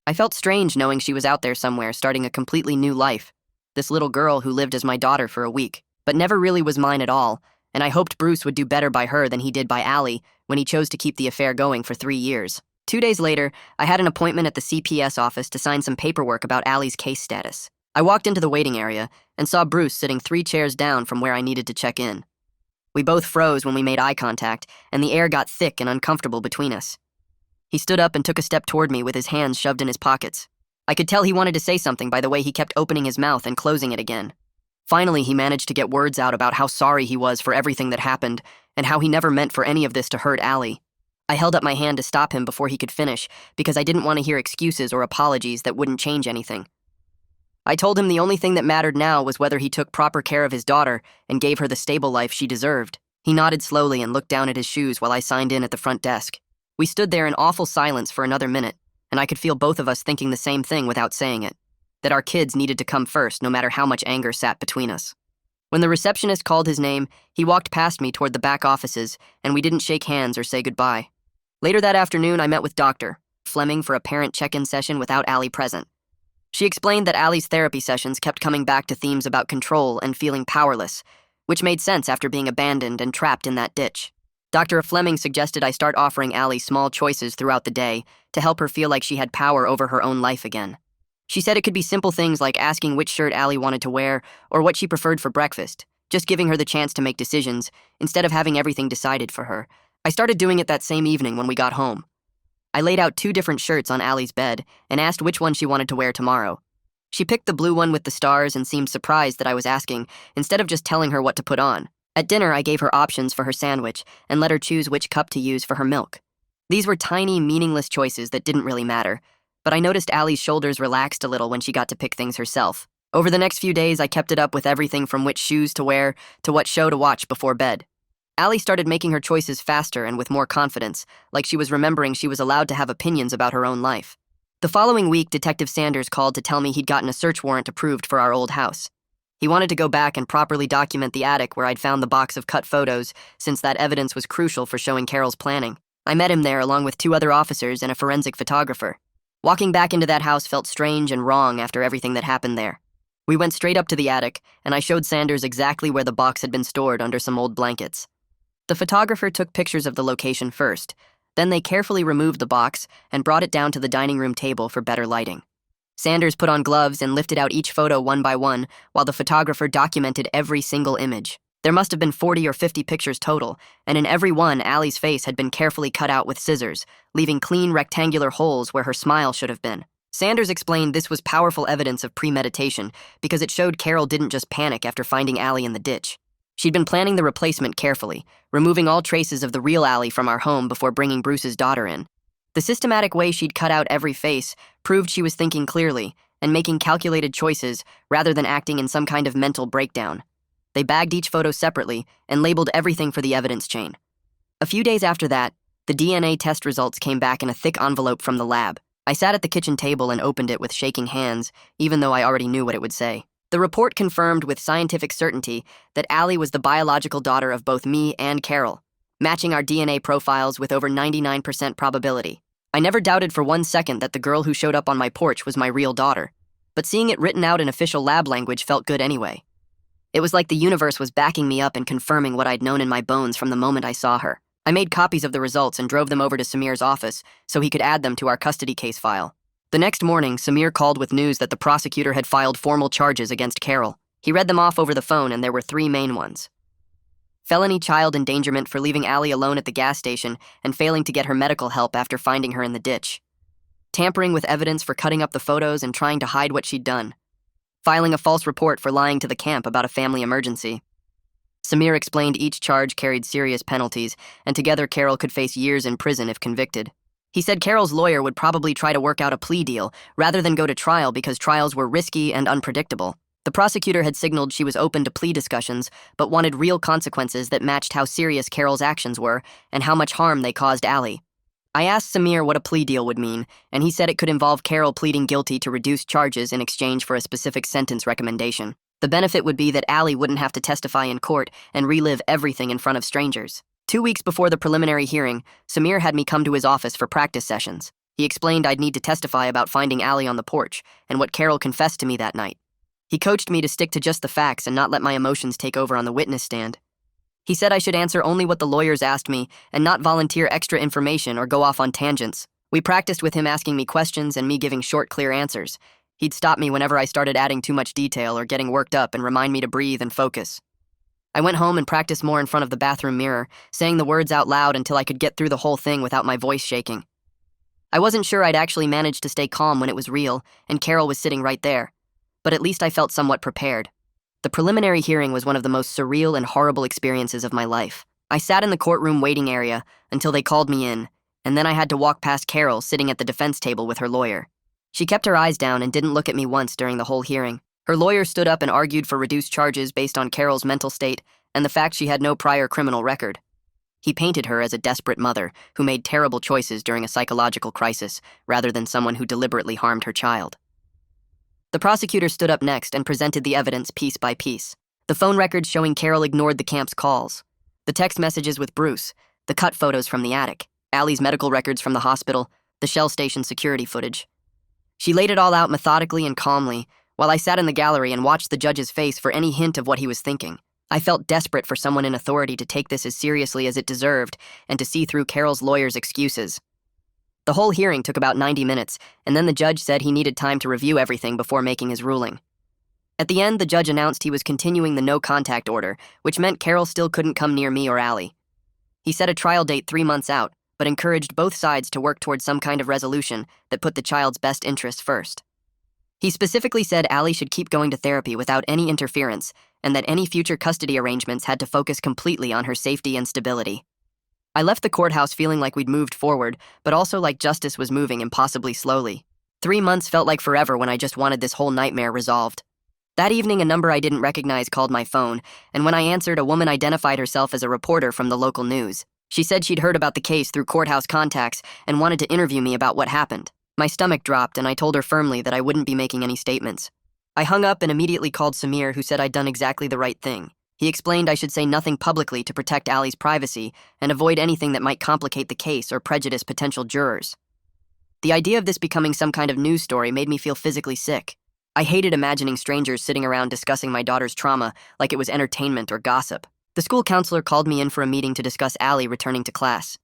I felt strange knowing she was out there somewhere starting a completely new life, this little girl who lived as my daughter for a week, but never really was mine at all, and I hoped Bruce would do better by her than he did by Allie when he chose to keep the affair going for 3 years. 2 days later, I had an appointment at the CPS office to sign some paperwork about Allie's case status. I walked into the waiting area and saw Bruce sitting 3 chairs down from where I needed to check in. We both froze when we made eye contact, and the air got thick and uncomfortable between us. He stood up and took a step toward me with his hands shoved in his pockets. I could tell he wanted to say something by the way he kept opening his mouth and closing it again. Finally, he managed to get words out about how sorry he was for everything that happened and how he never meant for any of this to hurt Allie. I held up my hand to stop him before he could finish because I didn't want to hear excuses or apologies that wouldn't change anything. I told him the only thing that mattered now was whether he took proper care of his daughter and gave her the stable life she deserved. He nodded slowly and looked down at his shoes while I signed in at the front desk. We stood there in awful silence for another minute, and I could feel both of us thinking the same thing without saying it, that our kids needed to come first no matter how much anger sat between us. When the receptionist called his name, he walked past me toward the back offices, and we didn't shake hands or say goodbye. Later that afternoon, I met with Dr. Fleming for a parent check-in session without Allie present. She explained that Allie's therapy sessions kept coming back to themes about control and feeling powerless, which made sense after being abandoned and trapped in that ditch. Dr. Fleming suggested I start offering Allie small choices throughout the day to help her feel like she had power over her own life again. She said it could be simple things like asking which shirt Allie wanted to wear or what she preferred for breakfast, just giving her the chance to make decisions instead of having everything decided for her. I started doing it that same evening when we got home. I laid out 2 different shirts on Allie's bed and asked which one she wanted to wear tomorrow. She picked the blue one with the stars and seemed surprised that I was asking, instead of just telling her what to put on. At dinner, I gave her options for her sandwich and let her choose which cup to use for her milk. These were tiny, meaningless choices that didn't really matter, but I noticed Allie's shoulders relaxed a little when she got to pick things herself. Over the next few days, I kept it up with everything from which shoes to wear to what show to watch before bed. Allie started making her choices faster and with more confidence, like she was remembering she was allowed to have opinions about her own life. The following week, Detective Sanders called to tell me he'd gotten a search warrant approved for our old house. He wanted to go back and properly document the attic where I'd found the box of cut photos, since that evidence was crucial for showing Carol's planning. I met him there along with 2 other officers and a forensic photographer. Walking back into that house felt strange and wrong after everything that happened there. We went straight up to the attic, and I showed Sanders exactly where the box had been stored under some old blankets. The photographer took pictures of the location first. Then they carefully removed the box and brought it down to the dining room table for better lighting. Sanders put on gloves and lifted out each photo one by one, while the photographer documented every single image. There must have been 40 or 50 pictures total, and in every one, Allie's face had been carefully cut out with scissors, leaving clean rectangular holes where her smile should have been. Sanders explained this was powerful evidence of premeditation because it showed Carol didn't just panic after finding Allie in the ditch. She'd been planning the replacement carefully, removing all traces of the real Allie from our home before bringing Bruce's daughter in. The systematic way she'd cut out every face proved she was thinking clearly and making calculated choices rather than acting in some kind of mental breakdown. They bagged each photo separately and labeled everything for the evidence chain. A few days after that, the DNA test results came back in a thick envelope from the lab. I sat at the kitchen table and opened it with shaking hands, even though I already knew what it would say. The report confirmed with scientific certainty that Allie was the biological daughter of both me and Carol, matching our DNA profiles with over 99% probability. I never doubted for 1 second that the girl who showed up on my porch was my real daughter, but seeing it written out in official lab language felt good anyway. It was like the universe was backing me up and confirming what I'd known in my bones from the moment I saw her. I made copies of the results and drove them over to Samir's office so he could add them to our custody case file. The next morning, Samir called with news that the prosecutor had filed formal charges against Carol. He read them off over the phone, and there were 3 main ones. Felony child endangerment for leaving Allie alone at the gas station and failing to get her medical help after finding her in the ditch. Tampering with evidence for cutting up the photos and trying to hide what she'd done. Filing a false report for lying to the camp about a family emergency. Samir explained each charge carried serious penalties, and together Carol could face years in prison if convicted. He said Carol's lawyer would probably try to work out a plea deal rather than go to trial because trials were risky and unpredictable. The prosecutor had signaled she was open to plea discussions, but wanted real consequences that matched how serious Carol's actions were and how much harm they caused Allie. I asked Samir what a plea deal would mean, and he said it could involve Carol pleading guilty to reduced charges in exchange for a specific sentence recommendation. The benefit would be that Allie wouldn't have to testify in court and relive everything in front of strangers. 2 weeks before the preliminary hearing, Samir had me come to his office for practice sessions. He explained I'd need to testify about finding Allie on the porch and what Carol confessed to me that night. He coached me to stick to just the facts and not let my emotions take over on the witness stand. He said I should answer only what the lawyers asked me and not volunteer extra information or go off on tangents. We practiced with him asking me questions and me giving short, clear answers. He'd stop me whenever I started adding too much detail or getting worked up and remind me to breathe and focus. I went home and practiced more in front of the bathroom mirror, saying the words out loud until I could get through the whole thing without my voice shaking. I wasn't sure I'd actually managed to stay calm when it was real, and Carol was sitting right there. But at least I felt somewhat prepared. The preliminary hearing was one of the most surreal and horrible experiences of my life. I sat in the courtroom waiting area until they called me in, and then I had to walk past Carol sitting at the defense table with her lawyer. She kept her eyes down and didn't look at me once during the whole hearing. Her lawyer stood up and argued for reduced charges based on Carol's mental state and the fact she had no prior criminal record. He painted her as a desperate mother who made terrible choices during a psychological crisis rather than someone who deliberately harmed her child. The prosecutor stood up next and presented the evidence piece by piece. The phone records showing Carol ignored the camp's calls, the text messages with Bruce, the cut photos from the attic. Allie's medical records from the hospital, the Shell station security footage. She laid it all out methodically and calmly, while I sat in the gallery and watched the judge's face for any hint of what he was thinking. I felt desperate for someone in authority to take this as seriously as it deserved and to see through Carol's lawyer's excuses. The whole hearing took about 90 minutes, and then the judge said he needed time to review everything before making his ruling. At the end, the judge announced he was continuing the no-contact order, which meant Carol still couldn't come near me or Allie. He set a trial date 3 months out, but encouraged both sides to work towards some kind of resolution that put the child's best interests first. He specifically said Allie should keep going to therapy without any interference, and that any future custody arrangements had to focus completely on her safety and stability. I left the courthouse feeling like we'd moved forward, but also like justice was moving impossibly slowly. 3 months felt like forever when I just wanted this whole nightmare resolved. That evening, a number I didn't recognize called my phone, and when I answered, a woman identified herself as a reporter from the local news. She said she'd heard about the case through courthouse contacts and wanted to interview me about what happened. My stomach dropped, and I told her firmly that I wouldn't be making any statements. I hung up and immediately called Samir, who said I'd done exactly the right thing. He explained I should say nothing publicly to protect Allie's privacy and avoid anything that might complicate the case or prejudice potential jurors. The idea of this becoming some kind of news story made me feel physically sick. I hated imagining strangers sitting around discussing my daughter's trauma like it was entertainment or gossip. The school counselor called me in for a meeting to discuss Allie returning to class.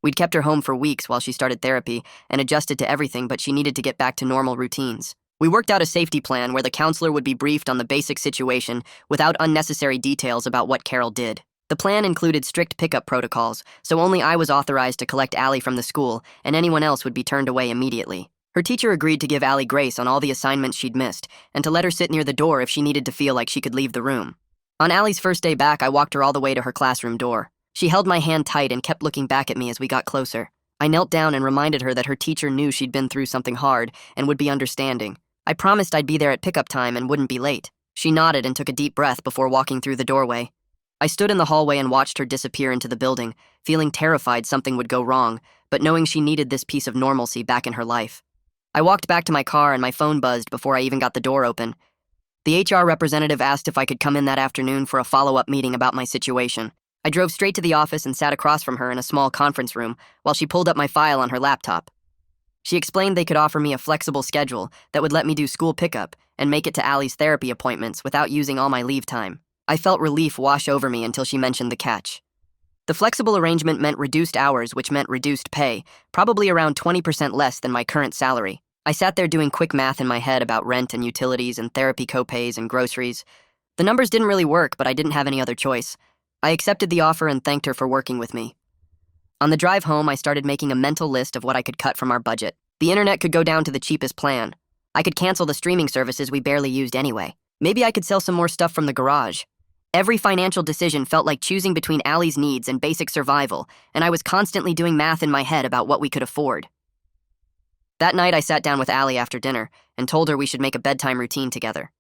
We'd kept her home for weeks while she started therapy and adjusted to everything, but she needed to get back to normal routines. We worked out a safety plan where the counselor would be briefed on the basic situation without unnecessary details about what Carol did. The plan included strict pickup protocols, so only I was authorized to collect Allie from the school, and anyone else would be turned away immediately. Her teacher agreed to give Allie grace on all the assignments she'd missed, and to let her sit near the door if she needed to feel like she could leave the room. On Allie's first day back, I walked her all the way to her classroom door. She held my hand tight and kept looking back at me as we got closer. I knelt down and reminded her that her teacher knew she'd been through something hard and would be understanding. I promised I'd be there at pickup time and wouldn't be late. She nodded and took a deep breath before walking through the doorway. I stood in the hallway and watched her disappear into the building, feeling terrified something would go wrong, but knowing she needed this piece of normalcy back in her life. I walked back to my car and my phone buzzed before I even got the door open. The HR representative asked if I could come in that afternoon for a follow-up meeting about my situation. I drove straight to the office and sat across from her in a small conference room while she pulled up my file on her laptop. She explained they could offer me a flexible schedule that would let me do school pickup and make it to Allie's therapy appointments without using all my leave time. I felt relief wash over me until she mentioned the catch. The flexible arrangement meant reduced hours, which meant reduced pay, probably around 20% less than my current salary. I sat there doing quick math in my head about rent and utilities and therapy copays and groceries. The numbers didn't really work, but I didn't have any other choice. I accepted the offer and thanked her for working with me. On the drive home, I started making a mental list of what I could cut from our budget. The internet could go down to the cheapest plan. I could cancel the streaming services we barely used anyway. Maybe I could sell some more stuff from the garage. Every financial decision felt like choosing between Allie's needs and basic survival, and I was constantly doing math in my head about what we could afford. That night, I sat down with Allie after dinner and told her we should make a bedtime routine together.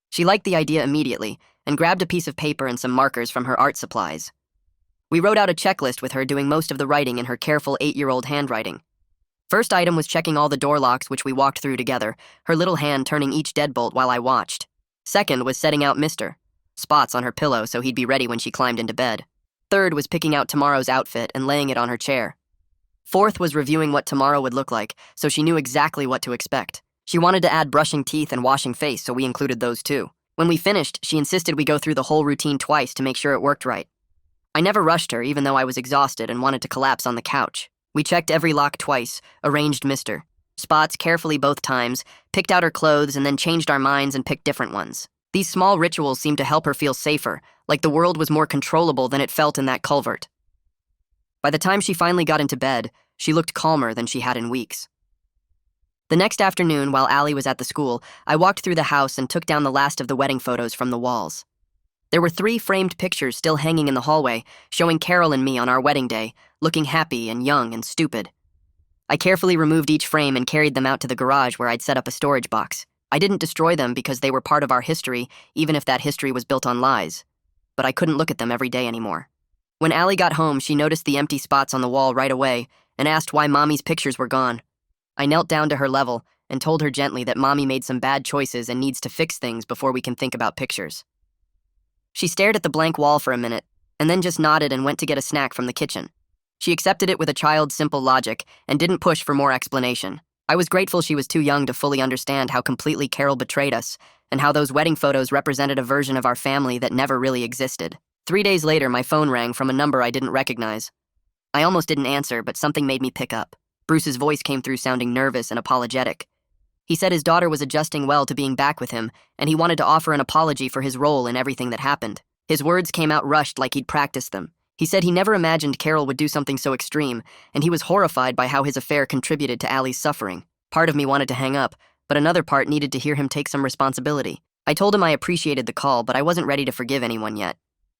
She liked the idea immediately and grabbed a piece of paper and some markers from her art supplies. We wrote out a checklist with her doing most of the writing in her careful 8-year-old handwriting. First item was checking all the door locks, which we walked through together, her little hand turning each deadbolt while I watched. Second was setting out spots on her pillow so he'd be ready when she climbed into bed. Third was picking out tomorrow's outfit and laying it on her chair. Fourth was reviewing what tomorrow would look like, so she knew exactly what to expect. She wanted to add brushing teeth and washing face, so we included those too. When we finished, she insisted we go through the whole routine twice to make sure it worked right. I never rushed her, even though I was exhausted and wanted to collapse on the couch. We checked every lock twice, arranged spots carefully both times, picked out her clothes, and then changed our minds and picked different ones. These small rituals seemed to help her feel safer, like the world was more controllable than it felt in that culvert. By the time she finally got into bed, she looked calmer than she had in weeks. The next afternoon, while Allie was at the school, I walked through the house and took down the last of the wedding photos from the walls. There were 3 framed pictures still hanging in the hallway, showing Carol and me on our wedding day, looking happy and young and stupid. I carefully removed each frame and carried them out to the garage where I'd set up a storage box. I didn't destroy them because they were part of our history, even if that history was built on lies. But I couldn't look at them every day anymore. When Allie got home, she noticed the empty spots on the wall right away and asked why Mommy's pictures were gone. I knelt down to her level and told her gently that Mommy made some bad choices and needs to fix things before we can think about pictures. She stared at the blank wall for a minute, and then just nodded and went to get a snack from the kitchen. She accepted it with a child's simple logic and didn't push for more explanation. I was grateful she was too young to fully understand how completely Carol betrayed us and how those wedding photos represented a version of our family that never really existed. 3 days later, my phone rang from a number I didn't recognize. I almost didn't answer, but something made me pick up. Bruce's voice came through sounding nervous and apologetic. He said his daughter was adjusting well to being back with him, and he wanted to offer an apology for his role in everything that happened. His words came out rushed like he'd practiced them. He said he never imagined Carol would do something so extreme, and he was horrified by how his affair contributed to Allie's suffering. Part of me wanted to hang up, but another part needed to hear him take some responsibility. I told him I appreciated the call, but I wasn't ready to forgive anyone yet.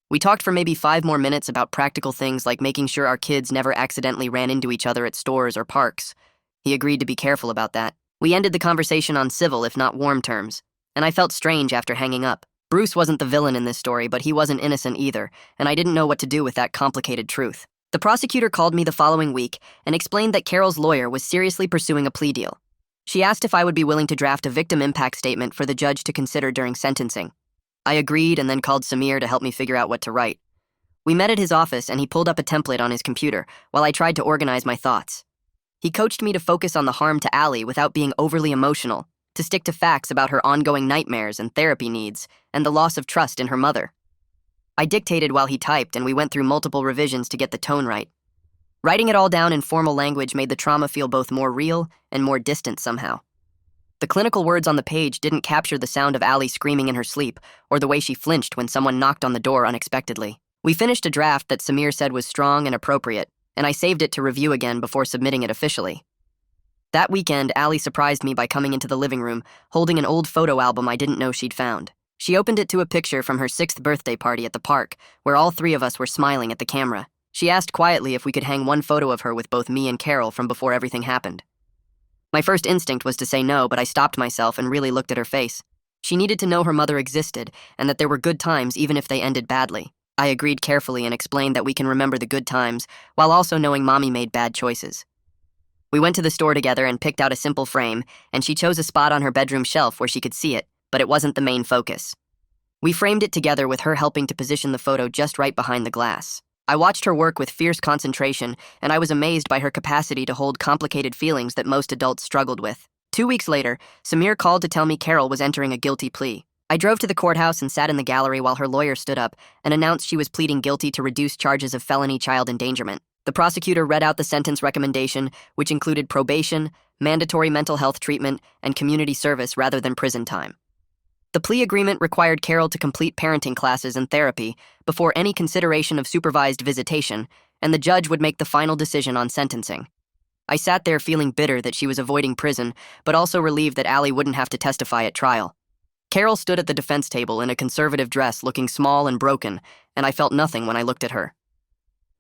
We talked for maybe 5 more minutes about practical things like making sure our kids never accidentally ran into each other at stores or parks. He agreed to be careful about that. We ended the conversation on civil, if not warm terms, and I felt strange after hanging up. Bruce wasn't the villain in this story, but he wasn't innocent either, and I didn't know what to do with that complicated truth. The prosecutor called me the following week and explained that Carol's lawyer was seriously pursuing a plea deal. She asked if I would be willing to draft a victim impact statement for the judge to consider during sentencing. I agreed and then called Samir to help me figure out what to write. We met at his office and he pulled up a template on his computer while I tried to organize my thoughts. He coached me to focus on the harm to Allie without being overly emotional, to stick to facts about her ongoing nightmares and therapy needs, and the loss of trust in her mother. I dictated while he typed, and we went through multiple revisions to get the tone right. Writing it all down in formal language made the trauma feel both more real and more distant somehow. The clinical words on the page didn't capture the sound of Allie screaming in her sleep or the way she flinched when someone knocked on the door unexpectedly. We finished a draft that Samir said was strong and appropriate, and I saved it to review again before submitting it officially. That weekend, Allie surprised me by coming into the living room, holding an old photo album I didn't know she'd found. She opened it to a picture from her 6th birthday party at the park, where all 3 of us were smiling at the camera. She asked quietly if we could hang one photo of her with both me and Carol from before everything happened. My first instinct was to say no, but I stopped myself and really looked at her face. She needed to know her mother existed, and that there were good times even if they ended badly. I agreed carefully and explained that we can remember the good times, while also knowing Mommy made bad choices. We went to the store together and picked out a simple frame, and she chose a spot on her bedroom shelf where she could see it, but it wasn't the main focus. We framed it together with her helping to position the photo just right behind the glass. I watched her work with fierce concentration, and I was amazed by her capacity to hold complicated feelings that most adults struggled with. 2 weeks later, Samir called to tell me Carol was entering a guilty plea. I drove to the courthouse and sat in the gallery while her lawyer stood up and announced she was pleading guilty to reduced charges of felony child endangerment. The prosecutor read out the sentence recommendation, which included probation, mandatory mental health treatment, and community service rather than prison time. The plea agreement required Carol to complete parenting classes and therapy before any consideration of supervised visitation, and the judge would make the final decision on sentencing. I sat there feeling bitter that she was avoiding prison, but also relieved that Allie wouldn't have to testify at trial. Carol stood at the defense table in a conservative dress looking small and broken, and I felt nothing when I looked at her.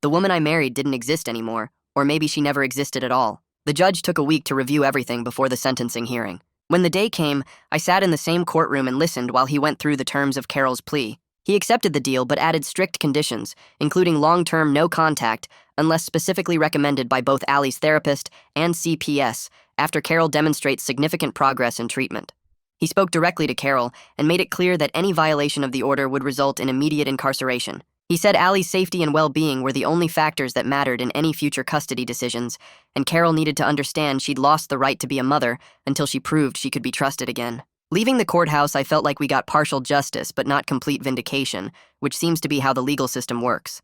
The woman I married didn't exist anymore, or maybe she never existed at all. The judge took a week to review everything before the sentencing hearing. When the day came, I sat in the same courtroom and listened while he went through the terms of Carol's plea. He accepted the deal but added strict conditions, including long-term no contact unless specifically recommended by both Allie's therapist and CPS after Carol demonstrates significant progress in treatment. He spoke directly to Carol and made it clear that any violation of the order would result in immediate incarceration. He said Allie's safety and well-being were the only factors that mattered in any future custody decisions, and Carol needed to understand she'd lost the right to be a mother until she proved she could be trusted again. Leaving the courthouse, I felt like we got partial justice but not complete vindication, which seems to be how the legal system works.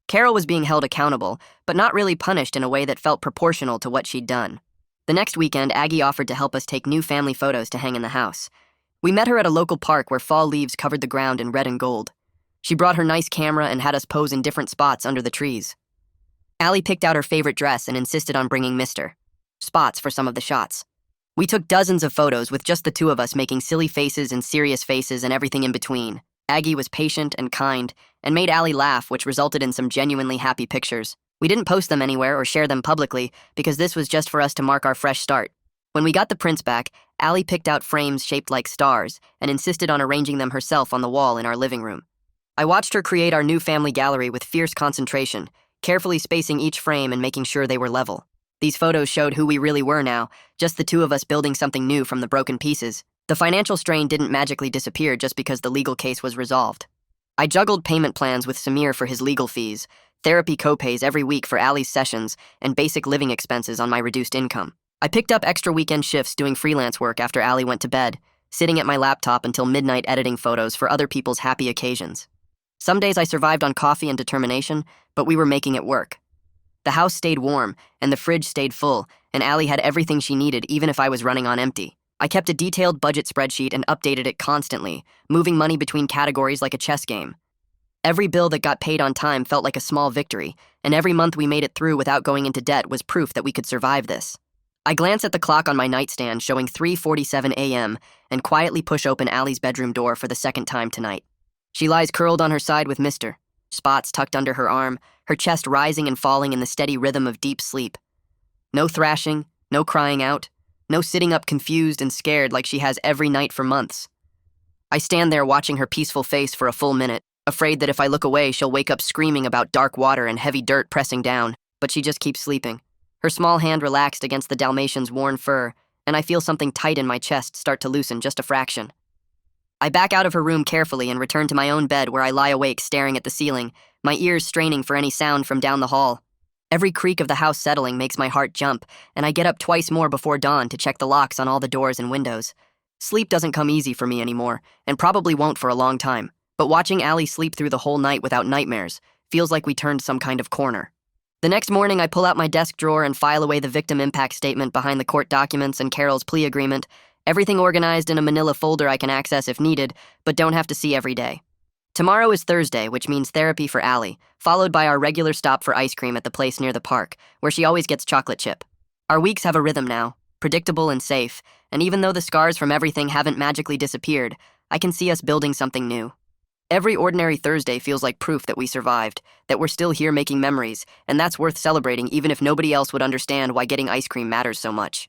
Carol was being held accountable, but not really punished in a way that felt proportional to what she'd done. The next weekend, Aggie offered to help us take new family photos to hang in the house. We met her at a local park where fall leaves covered the ground in red and gold. She brought her nice camera and had us pose in different spots under the trees. Allie picked out her favorite dress and insisted on bringing Mr. Spots for some of the shots. We took dozens of photos with just the 2 of us making silly faces and serious faces and everything in between. Aggie was patient and kind and made Allie laugh, which resulted in some genuinely happy pictures. We didn't post them anywhere or share them publicly because this was just for us to mark our fresh start. When we got the prints back, Allie picked out frames shaped like stars and insisted on arranging them herself on the wall in our living room. I watched her create our new family gallery with fierce concentration, carefully spacing each frame and making sure they were level. These photos showed who we really were now, just the 2 of us building something new from the broken pieces. The financial strain didn't magically disappear just because the legal case was resolved. I juggled payment plans with Samir for his legal fees, therapy copays every week for Ali's sessions, and basic living expenses on my reduced income. I picked up extra weekend shifts doing freelance work after Ali went to bed, sitting at my laptop until midnight editing photos for other people's happy occasions. Some days I survived on coffee and determination, but we were making it work. The house stayed warm, and the fridge stayed full, and Ali had everything she needed even if I was running on empty. I kept a detailed budget spreadsheet and updated it constantly, moving money between categories like a chess game. Every bill that got paid on time felt like a small victory, and every month we made it through without going into debt was proof that we could survive this. I glance at the clock on my nightstand showing 3:47 a.m. and quietly push open Ali's bedroom door for the second time tonight. She lies curled on her side with Mr. Spots tucked under her arm, her chest rising and falling in the steady rhythm of deep sleep. No thrashing, no crying out, no sitting up confused and scared like she has every night for months. I stand there watching her peaceful face for a full minute, afraid that if I look away she'll wake up screaming about dark water and heavy dirt pressing down, but she just keeps sleeping. Her small hand relaxed against the Dalmatian's worn fur, and I feel something tight in my chest start to loosen just a fraction. I back out of her room carefully and return to my own bed where I lie awake staring at the ceiling, my ears straining for any sound from down the hall. Every creak of the house settling makes my heart jump, and I get up twice more before dawn to check the locks on all the doors and windows. Sleep doesn't come easy for me anymore, and probably won't for a long time, but watching Ali sleep through the whole night without nightmares feels like we turned some kind of corner. The next morning, I pull out my desk drawer and file away the victim impact statement behind the court documents and Carol's plea agreement, everything organized in a manila folder I can access if needed, but don't have to see every day. Tomorrow is Thursday, which means therapy for Ali, followed by our regular stop for ice cream at the place near the park, where she always gets chocolate chip. Our weeks have a rhythm now, predictable and safe, and even though the scars from everything haven't magically disappeared, I can see us building something new. Every ordinary Thursday feels like proof that we survived, that we're still here making memories, and that's worth celebrating even if nobody else would understand why getting ice cream matters so much.